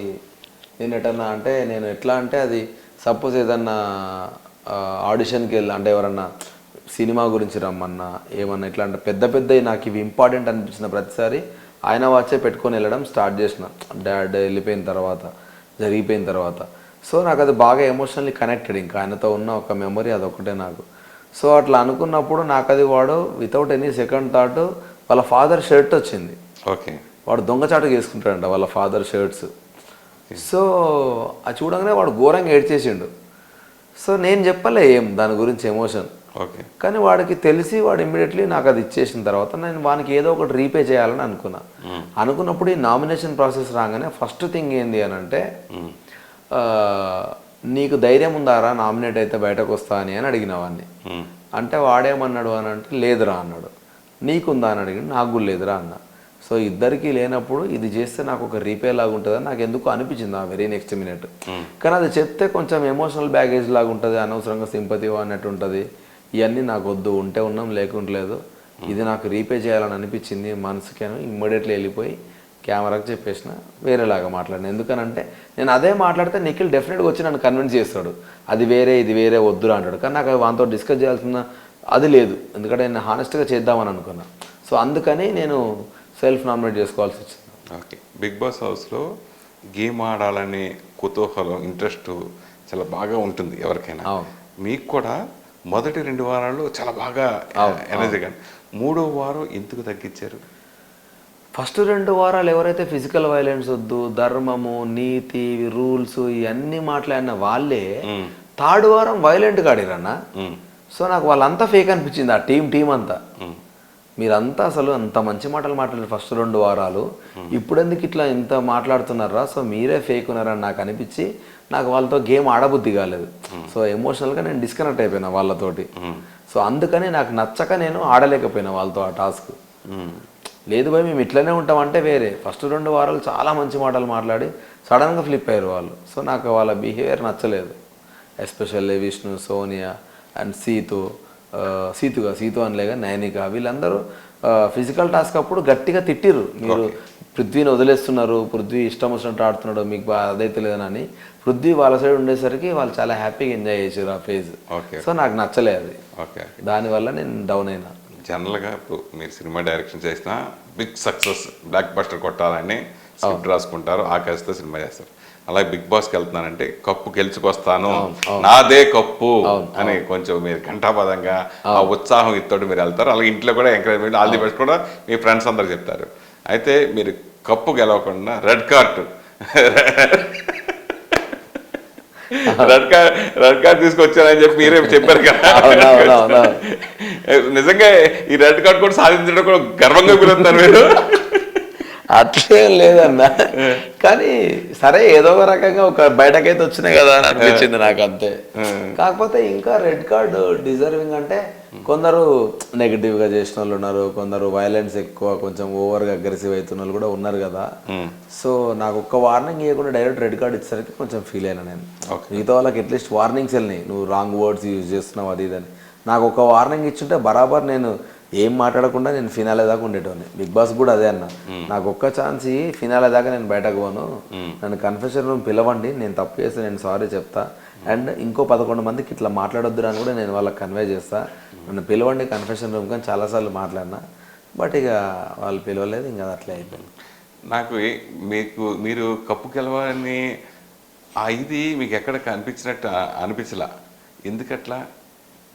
Speaker 2: నేను ఎట్లా అంటే అది సపోజ్ ఏదన్నా ఆడిషన్కి వెళ్ళి, అంటే ఎవరన్నా సినిమా గురించి రమ్మన్నా ఏమన్నా ఇట్లా అంటే పెద్ద పెద్దవి నాకు ఇవి ఇంపార్టెంట్ అనిపించిన ప్రతిసారి ఆయన వాచే పెట్టుకొని వెళ్ళడం స్టార్ట్ చేసిన, డాడ్ వెళ్ళిపోయిన తర్వాత, జరిగిపోయిన తర్వాత. సో నాకు అది బాగా ఎమోషనల్లీ కనెక్టెడ్, ఇంకా ఆయనతో ఉన్న ఒక మెమరీ అదొకటే నాకు. సో అట్లా అనుకున్నప్పుడు నాకు అది వాడు వితౌట్ ఎనీ సెకండ్ థాట్ వాళ్ళ ఫాదర్ షర్ట్ వచ్చింది.
Speaker 1: ఓకే.
Speaker 2: వాడు దొంగచాటుగా వేసుకుంటాడంట వాళ్ళ ఫాదర్ షర్ట్స్. సో అది చూడగానే వాడు ఘోరంగా ఏడ్చేసిండు. సో నేను చెప్పలే ఏం దాని గురించి ఎమోషన్.
Speaker 1: ఓకే.
Speaker 2: కానీ వాడికి తెలిసి వాడు ఇమ్మీడియట్లీ నాకు అది ఇచ్చేసిన తర్వాత నేను వానికి ఏదో ఒకటి రీపే చేయాలని అనుకున్నప్పుడు ఈ నామినేషన్ ప్రాసెస్ రాగానే ఫస్ట్ థింగ్ ఏంది అని అంటే, నీకు ధైర్యం ఉందారా నామినేట్ అయితే బయటకు వస్తా అని అడిగిన వాడిని. అంటే వాడేమన్నాడు అని అంటే లేదురా అన్నాడు. నీకుందా అని అడిగి, నాకు కూడా లేదురా అన్న. సో ఇద్దరికి లేనప్పుడు ఇది చేస్తే నాకు ఒక రీపే లాగా ఉంటుందని నాకు ఎందుకు అనిపించింది ఆ వెరీ నెక్స్ట్ మినిట్. కానీ అది చెప్తే కొంచెం ఎమోషనల్ బ్యాగేజ్ లాగా ఉంటుంది, అనవసరంగా సింపతి అన్నట్టు ఉంటుంది. ఇవన్నీ నాకు వద్దు, ఉంటే ఉన్నాం లేకుంటలేదు, ఇది నాకు రీపే చేయాలని అనిపించింది మనసుకేను. ఇమ్మీడియట్లీ వెళ్ళిపోయి కెమెరాకి చెప్పేసిన, వేరేలాగా మాట్లాడిన. ఎందుకనంటే నేను అదే మాట్లాడితే నిఖిల్ డెఫినెట్గా వచ్చి నన్ను కన్విన్స్ చేస్తాడు, అది వేరే ఇది వేరే వద్దురా అంటాడు. కానీ నాకు వాంతో డిస్కస్ చేయాల్సిన అది లేదు, ఎందుకంటే నేను హానెస్ట్గా చేద్దామని అనుకున్నా. సో అందుకని నేను సెల్ఫ్ నామినేట్ చేసుకోవాల్సి వచ్చింది.
Speaker 1: ఓకే. బిగ్ బాస్ హౌస్లో గేమ్ ఆడాలనే కుతూహలం, ఇంట్రెస్ట్ చాలా బాగా ఉంటుంది ఎవరికైనా. మీకు కూడా మొదటి 2 వారాలు చాలా బాగా ఎనర్జీగా, 3వ వారం ఎందుకు తగ్గించారు?
Speaker 2: ఫస్ట్ 2 వారాలు ఎవరైతే ఫిజికల్ వైలెన్స్ వద్దు, ధర్మము, నీతి, రూల్స్ ఇవన్నీ మాట్లాడిన వాళ్ళే 3rd వారం వైలెంట్గా ఆడిరన్న. సో నాకు వాళ్ళంతా ఫేక్ అనిపించింది, ఆ టీం అంతా. మీరంతా అసలు అంత మంచి మాటలు మాట్లాడారు ఫస్ట్ 2 వారాలు, ఇప్పుడు ఎందుకు ఇట్లా ఇంత మాట్లాడుతున్నారా? సో మీరే ఫేక్ ఉన్నారని నాకు అనిపించి నాకు వాళ్ళతో గేమ్ ఆడబుద్ధి కాలేదు. సో ఎమోషనల్గా నేను డిస్కనెక్ట్ అయిపోయినా వాళ్ళతోటి. సో అందుకని నాకు నచ్చక నేను ఆడలేకపోయినా వాళ్ళతో ఆ టాస్క్. లేదు భయ్ మేము ఇట్లనే ఉంటామంటే వేరే. ఫస్ట్ 2 వారాలు చాలా మంచి మాటలు మాట్లాడి సడన్గా ఫ్లిప్ అయ్యారు వాళ్ళు. సో నాకు వాళ్ళ బిహేవియర్ నచ్చలేదు. ఎస్పెషల్లీ విష్ణు, సోనియా అండ్ సీతు అనలేగా నైనిక, వీళ్ళందరూ ఫిజికల్ టాస్క్ అప్పుడు గట్టిగా తిట్టిర్రు, మీరు పృథ్వీని వదిలేస్తున్నారు, పృథ్వీ ఇష్టం వచ్చినట్టు ఆడుతున్నాడు, మీకు అదైతే లేదని. పృథ్వీ వాళ్ళ సైడ్ ఉండేసరికి వాళ్ళు చాలా హ్యాపీగా ఎంజాయ్ చేసారు ఆ ఫేజ్. సో నాకు నచ్చలేదు అది, దానివల్ల నేను డౌన్ అయినా.
Speaker 1: జనరల్గా ఇప్పుడు మీరు సినిమా డైరెక్షన్ చేసిన బిగ్ సక్సెస్, బ్లాక్ బస్టర్ కొట్టాలని స్క్రిప్ట్ రాసుకుంటారు, ఆకాశంతో సినిమా చేస్తారు. అలాగే బిగ్ బాస్కి వెళ్తున్నానంటే కప్పు గెలుచుకొస్తాను, నాదే కప్పు అని కొంచెం మీరు కంఠాపదంగా ఆ ఉత్సాహం ఇత్తోటి మీరు వెళ్తారు. అలాగే ఇంట్లో కూడా ఎంకరేజ్మెంట్, ఆల్ ది బెస్ట్ కూడా మీ ఫ్రెండ్స్ అందరు చెప్తారు. అయితే మీరు కప్పు గెలవకుండా రెడ్ కార్డ్ తీసుకొచ్చారని చెప్పి మీరే చెప్పారు కదా. నిజంగా ఈ రెడ్ కార్డ్ కూడా సాధించడం కూడా గర్వంగా పిలుస్తారు మీరు.
Speaker 2: అట్లేం లేదన్నా, కానీ సరే ఏదో ఒక రకంగా ఒక బయటకైతే వచ్చినాయి కదా అని అనిపించింది నాకు, అంతే. కాకపోతే ఇంకా రెడ్ కార్డ్ డిజర్వింగ్ అంటే కొందరు నెగిటివ్గా చేసిన వాళ్ళు ఉన్నారు, కొందరు వైలెన్స్ ఎక్కువ కొంచెం ఓవర్గా అగ్రెసివ్ అవుతున్న వాళ్ళు కూడా ఉన్నారు కదా. సో నాకు ఒక్క వార్నింగ్ ఇవ్వకుండా డైరెక్ట్ రెడ్ కార్డ్ ఇచ్చేసరికి కొంచెం ఫీల్ అయినా నేను. మిగతా వాళ్ళకి అట్లీస్ట్ వార్నింగ్స్ వెళ్ళినాయి, నువ్వు రాంగ్ వర్డ్స్ యూజ్ చేస్తున్నావు అది ఇదని. నాకు ఒక వార్నింగ్ ఇచ్చుంటే బరాబర్ నేను ఏం మాట్లాడకుండా నేను ఫినాలే దాకా ఉండేటోని. బిగ్ బాస్ కూడా అదే అన్న, నాకు ఒక్క ఛాన్స్ ఫినాలే దాకా నేను బయటకు పోను, నన్ను కన్ఫెషన్ రూమ్ పిలవండి, నేను తప్పు చేస్తే నేను సారీ చెప్తా, అండ్ ఇంకో 11 మందికి ఇట్లా మాట్లాడొద్దు అని కూడా నేను వాళ్ళకి కన్వే చేస్తా, నన్ను పిలవండి కన్ఫెషన్ రూమ్ కానీ చాలాసార్లు మాట్లాడినా. బట్ ఇక వాళ్ళు పిలవలేదు, ఇంకా అట్లే అయిపోయింది.
Speaker 1: నాకు మీరు కప్పు గెలవాలని ఇది మీకు ఎక్కడ కనిపించినట్టు అనిపించలా, ఎందుకట్లా?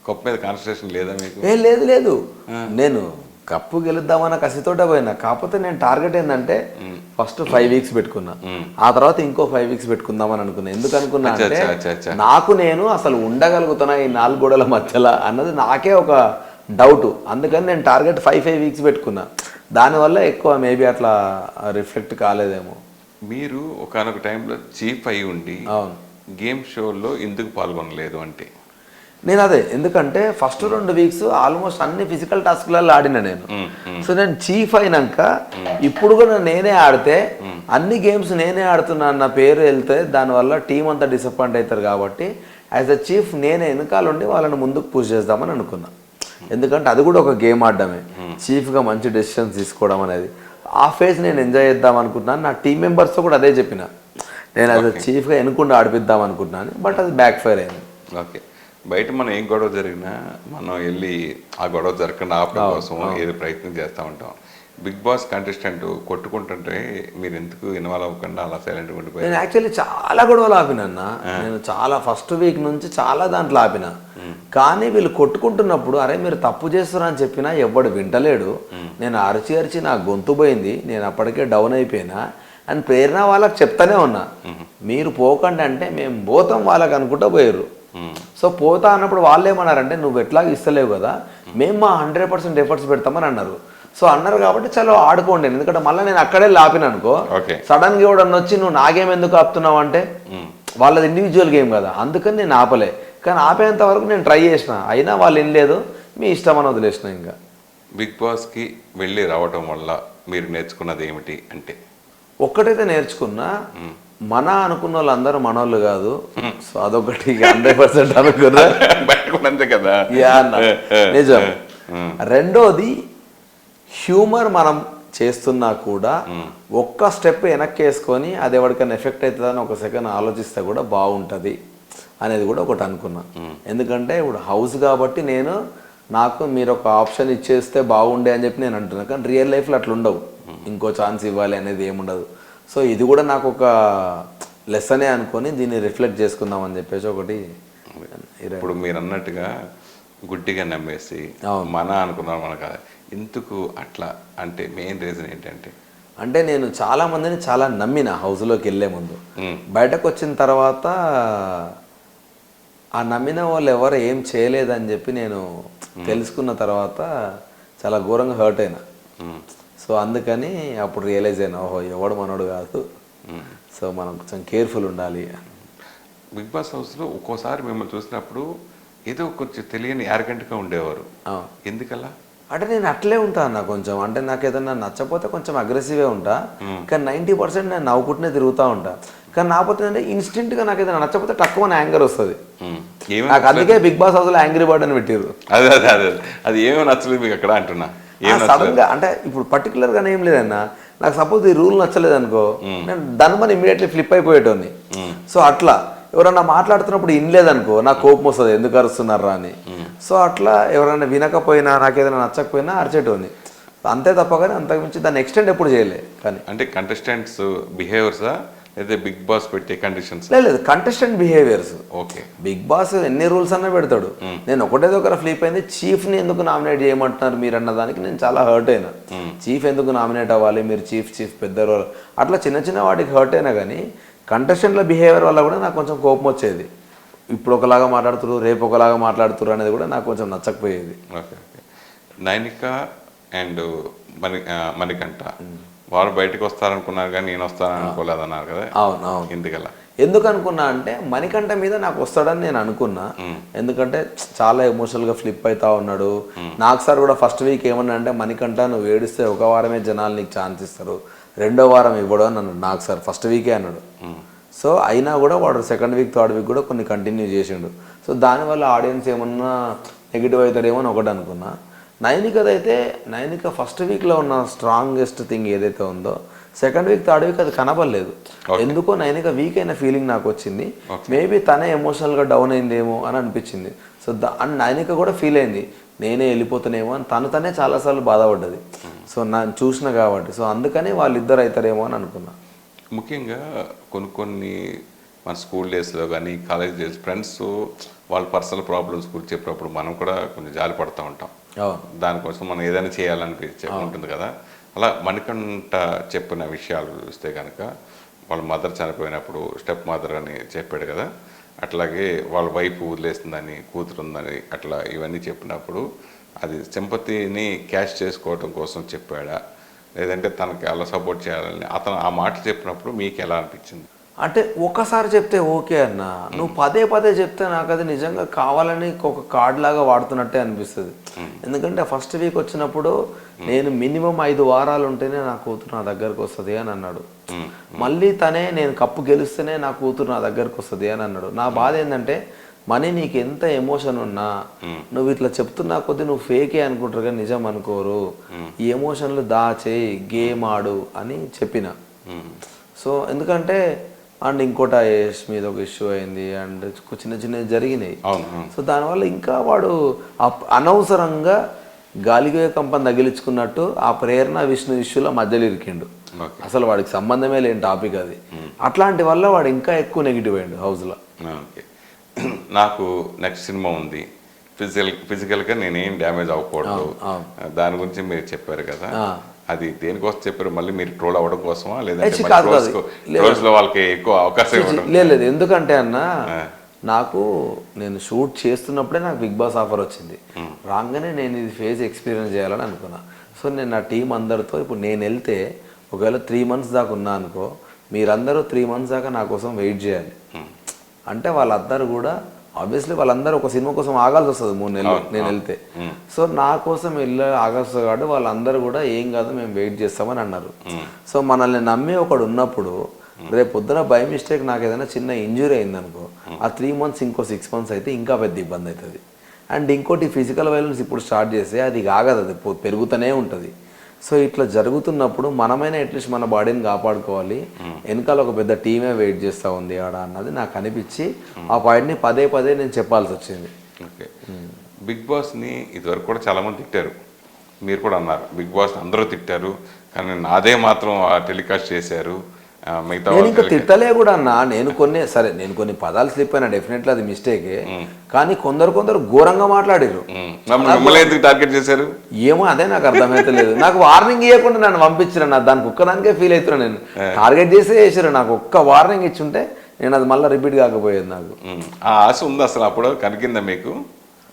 Speaker 1: కప్పు మీద కాన్సన్ట్రేషన్ లేదా మీకు? లేదు, నేను కప్పు గెలుద్దామన్న కసితోటే పోయినా. కాకపోతే నేను టార్గెట్ ఏంటంటే ఫస్ట్ 5 వీక్స్ పెట్టుకున్నా, ఆ తర్వాత ఇంకో 5 వీక్స్ పెట్టుకుందామని అనుకున్నా. ఎందుకు అనుకున్నా అంటే నాకు నేను అసలు ఉండగలుగుతున్నా ఈ 4 గోడల మధ్యలో అన్నది నాకే ఒక డౌట్. అందుకని నేను టార్గెట్ 5 వీక్స్ పెట్టుకున్నా. దానివల్ల ఎక్కువ మేబీ అట్లా రిఫ్లెక్ట్ కాలేదేమో. మీరు ఒకానొక టైంలో చీఫ్ అయి ఉండి
Speaker 2: అవును.
Speaker 1: గేమ్ షోలో ఎందుకు పాల్గొనలేదు అంటే?
Speaker 2: నేను అదే ఎందుకంటే ఫస్ట్ 2 వీక్స్ ఆల్మోస్ట్ అన్ని ఫిజికల్ టాస్క్లలో ఆడిన నేను. సో నేను చీఫ్ అయినాక ఇప్పుడు కూడా నేనే ఆడితే అన్ని గేమ్స్ నేనే ఆడుతున్నా అన్న పేరు వెళ్తే దానివల్ల టీం అంతా డిసప్పాయింట్ అవుతారు కాబట్టి యాజ్ అ చీఫ్ నేనే వెనకాల ఉండి వాళ్ళని ముందుకు పుష్ చేద్దామని అనుకున్నా. ఎందుకంటే అది కూడా ఒక గేమ్ ఆడడమే, చీఫ్గా మంచి డెసిషన్స్ తీసుకోవడం అనేది. ఆ ఫేజ్ నేను ఎంజాయ్ చేద్దాం అనుకుంటున్నాను. నా టీం మెంబర్స్తో కూడా అదే చెప్పిన, నేను యాజ్ అ చీఫ్గా ఎన్నుకుండా ఆడిపిద్దాం అనుకుంటున్నాను. బట్ అది బ్యాక్ ఫైర్ అయింది.
Speaker 1: ఓకే. బయట మనం ఏం గొడవ జరిగినా మనం వెళ్ళి ఆ గొడవ జరగకుండా ఆపడం కోసం ఏదో ప్రయత్నం చేస్తూ ఉంటాం. బిగ్ బాస్ కంటెస్టెంట్ కొట్టుకుంటుంటే మీరు ఎందుకు ఇన్వాల్వ్ అవ్వకుండా అలా సైలెంట్గా ఉండిపోయారు?
Speaker 2: నేను యాక్చువల్లీ చాలా గొడవలు ఆపినన్న. నేను చాలా ఫస్ట్ వీక్ నుంచి చాలా దాంట్లో ఆపిన. కానీ వీళ్ళు కొట్టుకుంటున్నప్పుడు అరే మీరు తప్పు చేస్తున్నా అని చెప్పినా ఎవ్వడు వింటలేడు. నేను అరిచి అరిచి నా గొంతు పోయింది, నేను అప్పటికే డౌన్ అయిపోయినా అని ప్రేరణ వాళ్ళకి చెప్తానే ఉన్నా. మీరు పోకండి అంటే మేము పోతాం వాళ్ళకి అనుకుంటూ పోయారు. సో పోతా అన్నప్పుడు వాళ్ళు ఏమన్నారంటే నువ్వు ఎట్లాగ ఇస్తలేవు కదా, మేము మా 100% ఎఫర్ట్స్ పెడతామని అన్నారు. సో అన్నారు కాబట్టి చలో ఆడుకోండి. ఎందుకంటే మళ్ళీ నేను అక్కడే ఆపిన అనుకో, సడన్గా ఎవడన్నా వచ్చి నువ్వు నా గేమ్ ఎందుకు ఆపుతున్నావు అంటే వాళ్ళది ఇండివిజువల్ గేమ్ కదా, అందుకని నేను ఆపలే. కానీ ఆపేంత వరకు నేను ట్రై చేసిన, అయినా వాళ్ళు ఏం లేదు మీ ఇష్టం అని వదిలేసిన. ఇంకా
Speaker 1: బిగ్ బాస్కి వెళ్ళి రావటం వల్ల మీరు నేర్చుకున్నది ఏమిటి అంటే?
Speaker 2: ఒక్కటైతే నేర్చుకున్నా, మన అనుకున్న వాళ్ళందరూ మనోళ్ళు కాదు. సో అదొకటి 100% అనుకున్నా
Speaker 1: కదా,
Speaker 2: నిజం. రెండోది హ్యూమర్ మనం చేస్తున్నా కూడా ఒక్క స్టెప్ వెనక్కి వేసుకొని అది ఎవరికైనా ఎఫెక్ట్ అవుతుందని ఒక సెకండ్ ఆలోచిస్తే కూడా బాగుంటుంది అనేది కూడా ఒకటి అనుకున్నా. ఎందుకంటే ఇప్పుడు హౌస్ కాబట్టి నాకు మీరు ఒక ఆప్షన్ ఇచ్చేస్తే బాగుండే అని చెప్పి నేను అంటున్నా. కానీ రియల్ లైఫ్లో అట్లా ఉండవు, ఇంకో ఛాన్స్ ఇవ్వాలి అనేది ఏముండదు. సో ఇది కూడా నాకు ఒక లెసనే అనుకొని దీన్ని రిఫ్లెక్ట్ చేసుకుందాం అని చెప్పేసి ఒకటి.
Speaker 1: ఇప్పుడు మీరు అన్నట్టుగా గుడ్డిగా నమ్మేసి మన అనుకున్నాం మనకు ఎందుకు అట్లా అంటే మెయిన్ రీజన్ ఏంటంటే?
Speaker 2: అంటే నేను చాలా మందిని చాలా నమ్మిన హౌస్లోకి వెళ్ళే ముందు. బయటకు వచ్చిన తర్వాత ఆ నమ్మిన వాళ్ళు ఎవరు ఏం చేయలేదని చెప్పి నేను తెలుసుకున్న తర్వాత చాలా ఘోరంగా హర్ట్ అయినా. సో అందుకని అప్పుడు రియలైజ్ అయినా ఓహో ఎవడు మనోడు కాదు, సో మనం కొంచెం కేర్ఫుల్ ఉండాలి.
Speaker 1: బిగ్ బాస్ హౌస్లో ఒక్కోసారి మిమ్మల్ని చూసినప్పుడు ఏదో కొంచెం తెలియని యారగెంట్గా ఉండేవారు, ఎందుకలా?
Speaker 2: అంటే నేను అట్లే ఉంటా అన్న కొంచెం. అంటే నాకు ఏదన్నా నచ్చపోతే కొంచెం అగ్రెసివ్గా ఉంటా, కానీ 90% నేను నవ్వుకుంటూనే తిరుగుతూ ఉంటా. కానీ నాకపోతే అంటే ఇన్స్టెంట్గా నాకు ఏదైనా నచ్చపోతే తక్కువ యాంగర్ వస్తుంది నాకు. అందుకే బిగ్ బాస్ హౌస్లో యాంగ్రీ బర్డ్ అని పెట్టారు.
Speaker 1: అదే అదే అదే అది ఏమో నచ్చలేదు మీకు అక్కడ అంటున్నా.
Speaker 2: సడన్గా అంటే ఇప్పుడు పర్టికులర్గా ఏం లేదన్నా, నాకు సపోజ్ ఈ రూల్ నచ్చలేదు అనుకో, నేను దాని ఇమీడియట్లీ ఫ్లిప్ అయిపోయేటోని. సో అట్లా ఎవరన్నా మాట్లాడుతున్నప్పుడు వినలేదనుకో నాకు కోపం వస్తుంది, ఎందుకు అరుస్తున్నారా అని. సో అట్లా ఎవరైనా వినకపోయినా నాకు ఏదైనా నచ్చకపోయినా అరిచేటోని, అంతే తప్ప. కానీ అంతకుమించి దాన్ని ఎక్స్టెండ్ ఎప్పుడు చేయలే. కానీ
Speaker 1: అంటే కంటెస్టెంట్స్ బిహేవియర్సా లేదా బిగ్ బాస్ పెట్టే కండిషన్స్?
Speaker 2: లేదు, contestant behaviours.
Speaker 1: Okay,
Speaker 2: Bigg Boss ఎన్ని రూల్స్ అన్నా పెడతాడు. నేను ఒకటేదో ఒకరు ఫ్లిప్ అయింది, చీఫ్ని ఎందుకు నామినేట్ చేయమంటున్నారు మీరు అన్న దానికి నేను చాలా హర్ట్ అయినా. చీఫ్ ఎందుకు నామినేట్ అవ్వాలి, మీరు చీఫ్ పెద్ద రోల్, అట్లా చిన్న చిన్న వాటికి హర్ట్ అయినా. కానీ కంటెస్టెంట్ల బిహేవియర్ వల్ల కూడా నాకు కొంచెం కోపం వచ్చేది. ఇప్పుడు ఒకలాగా మాట్లాడుతున్నారు, రేపు ఒకలాగా మాట్లాడుతున్నారు అనేది కూడా నాకు కొంచెం నచ్చకపోయేది.
Speaker 1: Okay okay. Nainika and Manikanta వారు బయటకు వస్తారనుకున్నారు కానీ నేను వస్తానని అనుకోలేదన్నారు కదా.
Speaker 2: అవును అవును.
Speaker 1: ఎందుకలా?
Speaker 2: ఎందుకు అనుకున్నా అంటే మణికంఠ మీద నాకు వస్తాడని నేను అనుకున్నా. ఎందుకంటే చాలా ఎమోషనల్గా ఫ్లిప్ అవుతా ఉన్నాడు. నాకు సార్ కూడా ఫస్ట్ వీక్ ఏమన్నా అంటే మణికంఠ నువ్వు ఏడిస్తే ఒక వారమే జనాలు నీకు ఛాన్స్ ఇస్తారు, రెండో వారం ఇవ్వడు అని అన్నాడు నాకు సార్. ఫస్ట్ వీకే అన్నాడు. సో అయినా కూడా వాడు సెకండ్ వీక్ థర్డ్ వీక్ కూడా కొన్ని కంటిన్యూ చేసిండు. సో దానివల్ల ఆడియన్స్ ఏమన్నా నెగిటివ్ అవుతాడేమో అని ఒకటి అనుకున్నా. నైనిక ఫస్ట్ వీక్లో ఉన్న స్ట్రాంగెస్ట్ థింగ్ ఏదైతే ఉందో సెకండ్ వీక్ థర్డ్ వీక్ అది కనబడలేదు. ఎందుకో నైనిక వీక్ అయిన ఫీలింగ్ నాకు వచ్చింది. మేబీ తనే ఎమోషనల్గా డౌన్ అయిందేమో అని అనిపించింది. సో అండ్ నైనిక కూడా ఫీల్ అయింది నేనే వెళ్ళిపోతానేమో అని తనే చాలాసార్లు బాధపడ్డది. సో నేను చూసిన కాబట్టి సో అందుకని వాళ్ళిద్దరు అవుతారేమో అని అనుకున్నా.
Speaker 1: ముఖ్యంగా కొన్ని మన స్కూల్ డేస్లో కానీ కాలేజ్ డేస్ ఫ్రెండ్స్ వాళ్ళ పర్సనల్ ప్రాబ్లమ్స్ గురించి చెప్పినప్పుడు మనం కూడా కొంచెం జాలి పడుతూ ఉంటాం. దానికోసం మనం ఏదైనా చేయాలనిపించే ఉంటుంది కదా. అలా మణికంఠ చెప్పిన విషయాలు చూస్తే కనుక వాళ్ళ మదర్ చనిపోయినప్పుడు స్టెప్ మదర్ అని చెప్పాడు కదా, అట్లాగే వాళ్ళ వైఫ్ వదిలేస్తుందని కూతురుందని అట్లా ఇవన్నీ చెప్పినప్పుడు అది సింపతిని క్యాష్ చేసుకోవడం కోసం చెప్పాడా లేదంటే తనకి అలా సపోర్ట్ చేయాలని అతను ఆ మాట చెప్పినప్పుడు మీకు ఎలా అనిపించింది?
Speaker 2: అంటే ఒకసారి చెప్తే ఓకే అన్న, నువ్వు పదే పదే చెప్తే నాకు అది నిజంగా కావాలని ఒక కార్డ్ లాగా వాడుతున్నట్టే అనిపిస్తుంది. ఎందుకంటే ఫస్ట్ వీక్ వచ్చినప్పుడు నేను మినిమం 5 వారాలు ఉంటేనే నా కూతురు నా దగ్గరకు వస్తుంది అని అన్నాడు. మళ్ళీ తనే నేను కప్పు గెలిస్తేనే నా కూతురు నా దగ్గరకు వస్తుంది అని అన్నాడు. నా బాధ ఏంటంటే మనీ నీకు ఎంత ఎమోషన్ ఉన్నా నువ్వు ఇట్లా చెప్తున్నా కొద్దీ నువ్వు ఫేకే అనుకుంటారు కానీ నిజం అనుకోరు. ఈ ఎమోషన్లు దాచేయి, గేమ్ ఆడు అని చెప్పిన. సో ఎందుకంటే అండ్ ఇంకోటి యష్ మీద ఒక ఇష్యూ అయింది అండ్ చిన్న చిన్నవి జరిగినాయి. సో దానివల్ల ఇంకా వాడు అనవసరంగా గాలిగోయ కంపని తగిలించుకున్నట్టు ఆ ప్రేరణ విష్ణు ఇష్యూలో మధ్యలో ఇరికిండు. అసలు వాడికి సంబంధమే లేని టాపిక్ అది. అట్లాంటి వల్ల వాడు ఇంకా ఎక్కువ నెగిటివ్ అయ్యిండు హౌస్లో.
Speaker 1: ఓకే, నాకు నెక్స్ట్ సినిమా ఉంది, ఫిజికల్గా నేనేం డ్యామేజ్ అవ్వకూడదు, దాని గురించి మీరు చెప్పారు కదా, అది దేనికోసం చెప్పారు? మళ్ళీ మీరు ట్రోల్ అవ్వడం కోసమా లేదంటే వాళ్ళకి ఎక్కువ అవకాశం ఇవ్వడం?
Speaker 2: లేదు, ఎందుకంటే అన్న నాకు నేను షూట్ చేస్తున్నప్పుడే నాకు బిగ్ బాస్ ఆఫర్ వచ్చింది. రాగానే నేను ఇది ఫేజ్ ఎక్స్పీరియన్స్ చేయాలని అనుకున్నా. సో నేను నా టీం అందరితో ఇప్పుడు నేను వెళ్తే ఒకవేళ 3 months దాకా ఉన్నా అనుకో, మీరందరూ 3 months దాకా నా కోసం వెయిట్ చేయాలి. అంటే వాళ్ళందరూ కూడా ఆబ్వియస్లీ వాళ్ళందరూ ఒక సినిమా కోసం ఆగాల్సి వస్తుంది 3 నెలలు నేను వెళ్తే. సో నా కోసం ఆగాల్సి కాబట్టి వాళ్ళందరూ కూడా ఏం కాదు మేము వెయిట్ చేస్తామని అన్నారు. సో మనల్ని నమ్మి ఒకడు ఉన్నప్పుడు రేపు పొద్దున బై మిస్టేక్ నాకు ఏదైనా చిన్న ఇంజురీ అయిందనుకో, ఆ 3 months ఇంకో 6 months అయితే ఇంకా పెద్ద ఇబ్బంది అవుతుంది. అండ్ ఇంకోటి ఫిజికల్ వైలెన్స్ ఇప్పుడు స్టార్ట్ చేస్తే అది ఆగదు, అది పెరుగుతూనే ఉంటుంది. సో ఇట్లా జరుగుతున్నప్పుడు మనమైనా అట్లీస్ట్ మన బాడీని కాపాడుకోవాలి, వెనకాల ఒక పెద్ద టీమే వెయిట్ చేస్తూ ఉంది ఆడ అన్నది నాకు అనిపించి ఆ పాయింట్ని పదే పదే నేను చెప్పాల్సి వచ్చింది.
Speaker 1: ఓకే, బిగ్ బాస్ని ఇదివరకు కూడా చాలామంది తిట్టారు, మీరు కూడా అన్నారు బిగ్ బాస్ అందరూ తిట్టారు కానీ నాదే మాత్రం టెలికాస్ట్ చేశారు, మిగతా
Speaker 2: నేను ఇంకా తిట్టలే కూడా అన్న. నేను కొన్ని పదాలు స్లిప్ అయినా డెఫినెట్లీ అది మిస్టేకే, కానీ కొందరు ఘోరంగా మాట్లాడారు.
Speaker 1: టార్గెట్ చేశారు
Speaker 2: ఏమో అదే నాకు అర్థమైతే లేదు. నాకు వార్నింగ్ ఇవ్వకుండా నన్ను పంపించారు, నా దానికి ఒక్కదానికే ఫీల్ అవుతున్నా. నేను టార్గెట్ చేసారు, నాకు ఒక్క వార్నింగ్ ఇచ్చుంటే నేను అది మళ్ళీ రిపీట్ కాకపోయేది. నాకు
Speaker 1: ఆ ఆశ ఉంది అసలు అప్పుడు కనికిందా మీకు?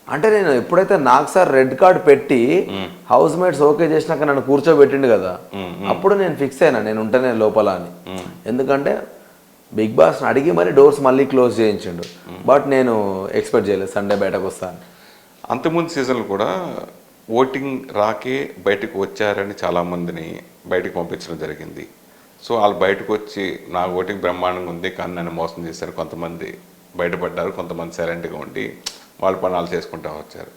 Speaker 2: అంటే నేను ఎప్పుడైతే నాకు సార్ రెడ్ కార్డ్ పెట్టి హౌస్ మేట్స్ ఓకే చేసినాక నన్ను కూర్చోబెట్టిండు కదా, అప్పుడు నేను ఫిక్స్ అయినా నేను ఉంటేనే లోపల అని. ఎందుకంటే బిగ్ బాస్ని అడిగి మరి డోర్స్ మళ్ళీ క్లోజ్ చేయించిండు. బట్ నేను ఎక్స్పెక్ట్ చేయలేదు సండే బయటకు వస్తాను.
Speaker 1: అంతకుముందు సీజన్లు కూడా ఓటింగ్ రాకే బయటకు వచ్చారని చాలామందిని బయటకు పంపించడం జరిగింది. సో వాళ్ళు బయటకు వచ్చి నా ఓటింగ్ బ్రహ్మాండంగా ఉంది కానీ నన్ను మోసం చేశారు, కొంతమంది బయటపడ్డారు, కొంతమంది సైలెంట్గా ఉండి వాళ్ళ పనులు చేసుకుంటూ వచ్చారు.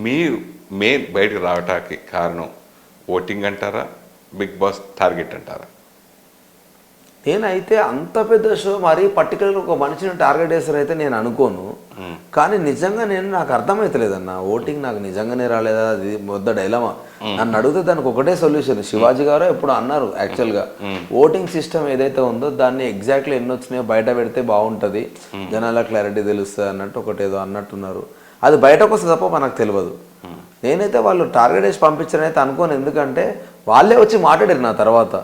Speaker 1: మీరు మెయిన్ బయటకు రావటానికి కారణం ఓటింగ్ అంటారా, బిగ్ బాస్ టార్గెట్ అంటారా?
Speaker 2: నేనైతే అంత పెద్ద షో మరి పర్టికులర్గా ఒక మనిషిని టార్గెట్ చేస్తారైతే నేను అనుకోను. కానీ నిజంగా నాకు అర్థమవుతలేదన్న, ఓటింగ్ నాకు నిజంగానే రాలేదా అది మొద్ద డైలమా. నన్ను అడిగితే దానికి ఒకటే సొల్యూషన్, శివాజీ గారు ఎప్పుడు అన్నారు యాక్చువల్గా ఓటింగ్ సిస్టమ్ ఏదైతే ఉందో దాన్ని ఎగ్జాక్ట్లీ ఎన్ని వచ్చినాయో బయట పెడితే బాగుంటుంది, జనాల క్లారిటీ తెలుస్తుంది అన్నట్టు ఒకటేదో అన్నట్టున్నారు. అది బయటకు వస్తే తప్ప మనకు తెలియదు. నేనైతే వాళ్ళు టార్గెట్ చేసి పంపించారనైతే అనుకోను, ఎందుకంటే వాళ్ళే వచ్చి మాట్లాడారు నా తర్వాత,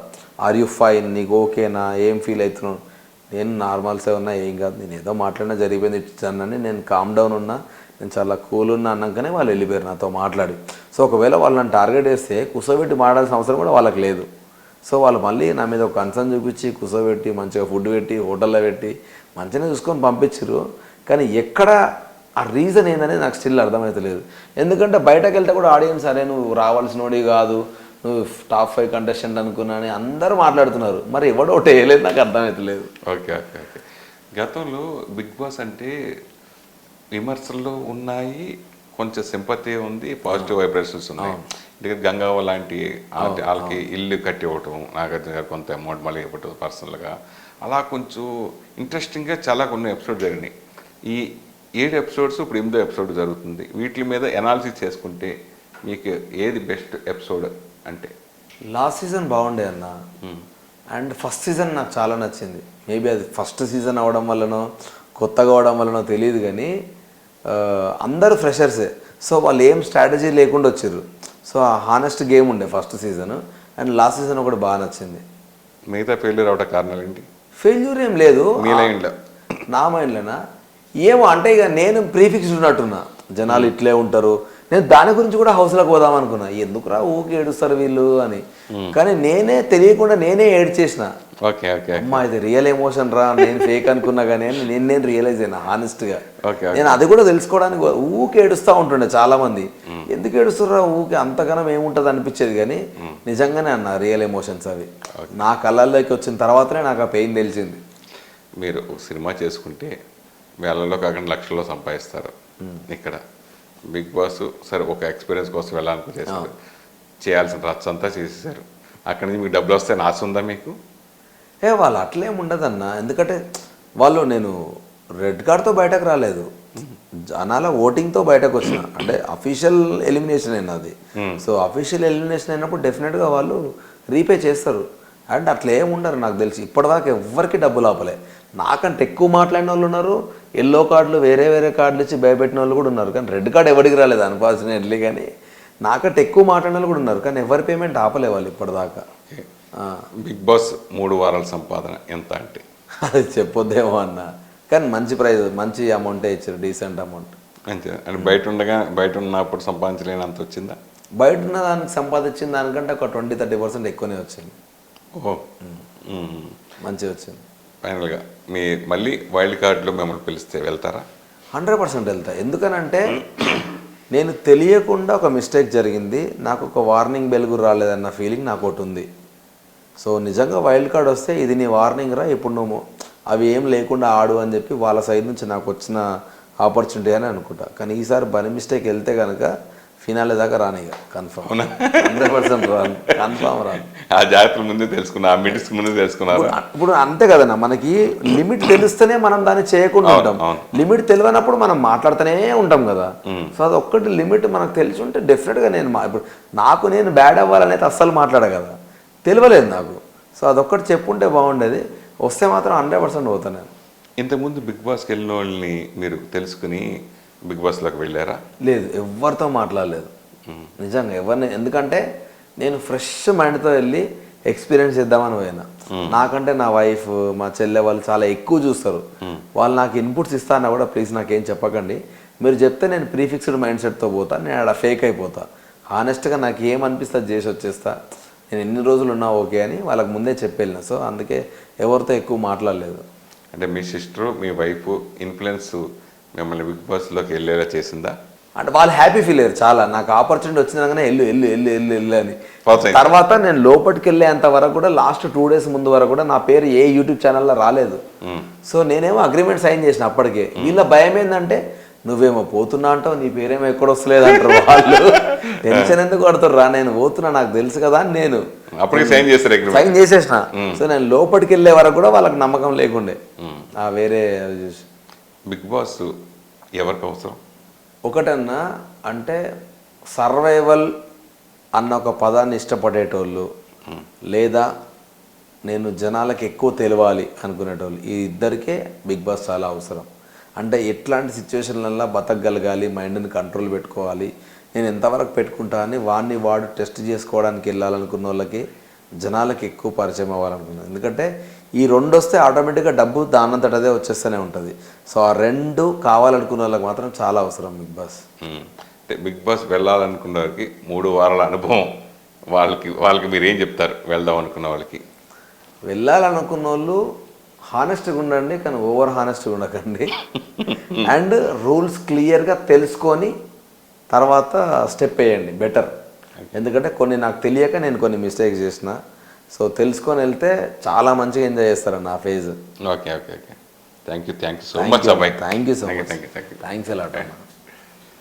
Speaker 2: ఆర్ యూ ఫైన్, నీకు ఓకేనా, ఏం ఫీల్ అవుతున్నావు. నేను నార్మల్సే ఉన్నా, ఏం కాదు, నేను ఏదో మాట్లాడినా జరిగిపోయింది ఇచ్చానని నేను కామ్ డౌన్ ఉన్నా, నేను చాలా కూల్ ఉన్నా అన్నాకనే వాళ్ళు వెళ్ళిపోయారు నాతో మాట్లాడి. సో ఒకవేళ వాళ్ళు నన్ను టార్గెట్ చేస్తే కూర్చోబెట్టి మాట్లాడాల్సిన అవసరం కూడా వాళ్ళకి లేదు. సో వాళ్ళు మళ్ళీ నా మీద ఒక కన్సర్న్ చూపించి కూర్చోబెట్టి మంచిగా ఫుడ్ పెట్టి హోటల్లో పెట్టి మంచిగా చూసుకొని పంపించారు. కానీ ఎక్కడ ఆ రీజన్ ఏందనేది నాకు స్టిల్ అర్థమవుతలేదు. ఎందుకంటే బయటకు వెళ్తే కూడా ఆడియన్స్ అరే నువ్వు రావాల్సినోడి కాదు, నువ్వు టాప్ 5 కంటెస్టెంట్ అనుకున్నా అని అందరూ మాట్లాడుతున్నారు, మరి ఎవడో ఒకటి వేయలేదు, నాకు అర్థమవుతలేదు.
Speaker 1: ఓకే ఓకే ఓకే గతంలో బిగ్ బాస్ అంటే విమర్శలు ఉన్నాయి, కొంచెం సింపతి ఉంది, పాజిటివ్ వైబ్రేషన్స్ ఉన్నాయి. ఎందుకంటే గంగావ లాంటి వాళ్ళకి ఇల్లు కట్టి ఇవ్వటం, నాగార్జున గారు కొంత అమౌంట్ మళ్ళీ ఇవ్వటం పర్సనల్గా, అలా కొంచెం ఇంట్రెస్టింగ్గా చాలా కొన్ని ఎపిసోడ్ జరిగినాయి. ఈ 7 ఎపిసోడ్స్ ఇప్పుడు 8వ ఎపిసోడ్ జరుగుతుంది. వీటి మీద ఎనాలిసిస్ చేసుకుంటే మీకు ఏది బెస్ట్ ఎపిసోడ్ అంటే?
Speaker 2: లాస్ట్ సీజన్ బాగుండే అన్న, అండ్ ఫస్ట్ సీజన్ నాకు చాలా నచ్చింది. మేబీ అది ఫస్ట్ సీజన్ అవ్వడం వల్లనో కొత్తగా అవడం వల్లనో తెలియదు కానీ అందరూ ఫ్రెషర్సే. సో వాళ్ళు ఏం స్ట్రాటజీ లేకుండా వచ్చారు. సో ఆ హానెస్ట్ గేమ్ ఉండే first season, and last season ఒకటి బాగా నచ్చింది.
Speaker 1: మిగతా ఫెయిల్యూర్ అవడం కారణాలు ఏంటి?
Speaker 2: ఫెయిల్యూర్ ఏం లేదు
Speaker 1: మీ మైండ్లో. నా
Speaker 2: మైండ్లోనా ఏమో అంటే ఇక నేను ప్రీఫిక్స్డ్ ఉన్నట్టున్నా, జనాలు ఇట్లే ఉంటారు. నేను దాని గురించి కూడా హౌస్లోకి పోదాం అనుకున్నా, ఎందుకురా ఊకే ఏడుస్తారు వీళ్ళు అని. కానీ నేనే తెలియకుండా నేనే ఏడ్చేసిన.
Speaker 1: ఓకే ఓకే
Speaker 2: అమ్మా ఇది రియల్ ఎమోషన్ రా, నేను ఫేక్ అనుకున్నా కానీ నేను రియలైజ్ అయినా హానెస్ట్గా.
Speaker 1: ఓకే
Speaker 2: నేను అది కూడా తెలుసుకోవడానికి ఊకే ఏడుస్తూ ఉంటుండే చాలా మంది, ఎందుకు ఏడుస్తుర్రా ఊకే అంతగానం ఏముంటుంది అనిపించేది. కానీ నిజంగానే అన్న రియల్ ఎమోషన్స్ అవి నా కళ్ళల్లోకి వచ్చిన తర్వాతనే నాకు ఆ పెయిన్ తెలిసింది.
Speaker 1: మీరు సినిమా చేసుకుంటే వేలలో కాకుండా లక్షల్లో సంపాదిస్తారు. ఇక్కడ బిగ్ బాస్ సరే ఒక ఎక్స్పీరియన్స్ కోసం వెళ్ళాలని చేశారు, చేయాల్సిన రచ్చ అంతా చేసేసారు. అక్కడి నుంచి మీకు డబ్బులు వస్తే ఆశ ఉందా మీకు?
Speaker 2: వాళ్ళు అట్లేం ఉండదన్న, ఎందుకంటే వాళ్ళు నేను రెడ్ కార్డ్తో బయటకు రాలేదు, జనాల ఓటింగ్తో బయటకు వచ్చిన, అంటే అఫీషియల్ ఎలిమినేషన్ అయినా అది. సో అఫీషియల్ ఎలిమినేషన్ అయినప్పుడు డెఫినెట్గా వాళ్ళు రీపే చేస్తారు. అండ్ అట్లా ఏమి ఉండరు నాకు తెలిసి ఇప్పటిదాకా ఎవ్వరికి డబ్బులు ఆపలే. నాకంటే ఎక్కువ మాట్లాడిన వాళ్ళు ఉన్నారు, ఎల్లో కార్డులు వేరే వేరే కార్డులు ఇచ్చి భయపెట్టిన వాళ్ళు కూడా ఉన్నారు. కానీ రెడ్ కార్డ్ ఎవరికి రాలేదు అన్ఫార్చునేట్లీ. కానీ నాకంటే ఎక్కువ మాట్లాడిన వాళ్ళు కూడా ఉన్నారు, కానీ ఎవరి పేమెంట్ ఆపలే వాళ్ళు ఇప్పటిదాకా.
Speaker 1: బిగ్ బాస్ 3 వారాల సంపాదన ఎంత అంటే?
Speaker 2: అది చెప్పొద్దేమో అన్న, కానీ మంచి ప్రైజ్ మంచి అమౌంటే ఇచ్చారు, డీసెంట్ అమౌంట్.
Speaker 1: మంచిగా అంటే బయట ఉన్నప్పుడు సంపాదించలేనంత వచ్చిందా?
Speaker 2: బయట ఉన్న దానికి సంపాదించిన దానికంటే ఒక 20-30% ఎక్కువనే వచ్చింది.
Speaker 1: ఓహో
Speaker 2: మంచిగా వచ్చింది.
Speaker 1: ఫైనల్గా మీ మళ్ళీ వైల్డ్ కార్డులో మిమ్మల్ని పిలిస్తే వెళ్తారా?
Speaker 2: 100% వెళ్తా. ఎందుకనంటే నేను తెలియకుండా ఒక మిస్టేక్ జరిగింది, నాకు ఒక వార్నింగ్ బెల్ కూడా రాలేదన్న ఫీలింగ్ నాకు ఒకటి ఉంది. సో నిజంగా వైల్డ్ కార్డ్ వస్తే ఇది నీ వార్నింగ్ రా, ఇప్పుడు నువ్వు అవి ఏం లేకుండా ఆడు అని చెప్పి వాళ్ళ సైడ్ నుంచి నాకు వచ్చిన ఆపర్చునిటీ అని అనుకుంటా. కానీ ఈసారి బై మిస్టేక్ వెళ్తే కనుక ఫినాలే దాకా రాను, ఇక కన్ఫర్మ్ 100% రాను, కన్ఫర్మ్ రాను.
Speaker 1: ఆ జాగ్రత్తలు ముందే తెలుసుకున్నా, ఆ మినిట్స్ ముందే తెలుసుకున్నారు.
Speaker 2: ఇప్పుడు అంతే కదన్నా, మనకి లిమిట్ తెలిస్తేనే మనం దాన్ని చేయకుండా ఉంటాం. లిమిట్ తెలియనప్పుడు మనం మాట్లాడుతూనే ఉంటాం కదా. సో అది ఒక్కటి లిమిట్ మనకు తెలిసి ఉంటే డెఫినెట్గా నేను ఇప్పుడు నేను బ్యాడ్ అవ్వాలనేది అస్సలు మాట్లాడా కదా, తెలియలేదు నాకు. సో అదొక్కటి చెప్పుంటే బాగుండేది, వస్తే మాత్రం 100% పోతాను నేను.
Speaker 1: ఇంతకుముందు బిగ్ బాస్కి వెళ్ళిన వాళ్ళని మీరు తెలుసుకుని బిగ్ బాస్లోకి వెళ్ళారా?
Speaker 2: లేదు, ఎవరితో మాట్లాడలేదు నిజంగా ఎవరిని. ఎందుకంటే నేను ఫ్రెష్ మైండ్తో వెళ్ళి ఎక్స్పీరియన్స్ చేద్దామని పోయినా. నాకంటే నా వైఫ్ మా చెల్లె వాళ్ళు చాలా ఎక్కువ చూస్తారు. వాళ్ళు నాకు ఇన్పుట్స్ ఇస్తానా కూడా ప్లీజ్ నాకేం చెప్పకండి, మీరు చెప్తే నేను ప్రీఫిక్స్డ్ మైండ్ సెట్తో పోతా, నేను అక్కడ ఫేక్ అయిపోతా. హానెస్ట్గా నాకు ఏమనిపిస్తే చేసి వచ్చేస్తా, నేను ఎన్ని రోజులు ఉన్నా ఓకే అని వాళ్ళకి ముందే చెప్పేళ్ళిన. సో అందుకే ఎవరితో ఎక్కువ మాట్లాడలేదు.
Speaker 1: అంటే మీ సిస్టరు మీ వైఫ్ ఇన్ఫ్లుయెన్స్ మిమ్మల్ని బిగ్ బాస్లోకి వెళ్ళేలా చేసిందా?
Speaker 2: అంటే వాళ్ళు హ్యాపీ ఫీల్ అయ్యారు చాలా, నాకు ఆపర్చునిటీ వచ్చినాకనే వెళ్ళు వెళ్ళు వెళ్ళు వెళ్ళు వెళ్ళు అని.
Speaker 1: Awesome.
Speaker 2: తర్వాత నేను లోపలికి వెళ్ళేంత వరకు కూడా లాస్ట్ 2 days ముందు వరకు కూడా నా పేరు ఏ యూట్యూబ్ ఛానల్లో రాలేదు. సో నేనేమో అగ్రిమెంట్ సైన్ చేసిన అప్పటికే. వీళ్ళ భయం ఏంటంటే నువ్వేమో పోతున్నా అంటావు, నీ పేరేమో ఎక్కడ వస్తలేదు అంటారు వాళ్ళు. టెన్షన్ ఎందుకు పడతారు రా, నేను పోతున్నా నాకు తెలుసు కదా అని నేను
Speaker 1: అప్పటికి సైన్
Speaker 2: చేసేసిన. సో నేను లోపలికి వెళ్ళే వరకు కూడా వాళ్ళకి నమ్మకం లేకుండే వేరే చూసి.
Speaker 1: బిగ్ బాస్ ఎవరికి అవసరం?
Speaker 2: ఒకటన్నా అంటే సర్వైవల్ అన్న ఒక పదాన్ని ఇష్టపడేటోళ్ళు, లేదా నేను జనాలకు ఎక్కువ తెలియాలి అనుకునేటోళ్ళు, ఈ ఇద్దరికే బిగ్ బాస్ చాలా అవసరం. అంటే ఎట్లాంటి సిచ్యువేషన్లలో బతకగలగాలి, మైండ్ని కంట్రోల్ పెట్టుకోవాలి, నేను ఎంతవరకు పెట్టుకుంటా అని వాడు టెస్ట్ చేసుకోవడానికి వెళ్ళాలనుకున్న వాళ్ళకి జనాలకి ఎక్కువ పరిచయం అవ్వాలనుకున్నాను. ఎందుకంటే ఈ 2 వస్తే ఆటోమేటిక్గా డబ్బు దానంతట అదే వచ్చేస్తూనే ఉంటుంది. సో ఆ 2 కావాలనుకున్న వాళ్ళకి మాత్రం చాలా అవసరం బిగ్ బాస్.
Speaker 1: అంటే బిగ్ బాస్ వెళ్ళాలనుకున్న వారికి 3 వారాల అనుభవం వాళ్ళకి మీరు ఏం చెప్తారు? వెళ్దాం అనుకున్న వాళ్ళకి?
Speaker 2: వెళ్ళాలనుకున్న వాళ్ళు హానెస్ట్గా ఉండండి, కానీ ఓవర్ హానెస్ట్గా ఉండకండి. అండ్ రూల్స్ క్లియర్గా తెలుసుకొని తర్వాత స్టెప్ వేయండి బెటర్. ఎందుకంటే కొన్ని నాకు తెలియక నేను కొన్ని మిస్టేక్స్ చేసిన. సో తెలుసుకొని వెళ్తే చాలా మంచిగా ఎంజాయ్ చేస్తారన్న ఆ phase.
Speaker 1: Okay okay okay thank you so much అబ్బాయి.
Speaker 2: Thank you so much. Thanks allot.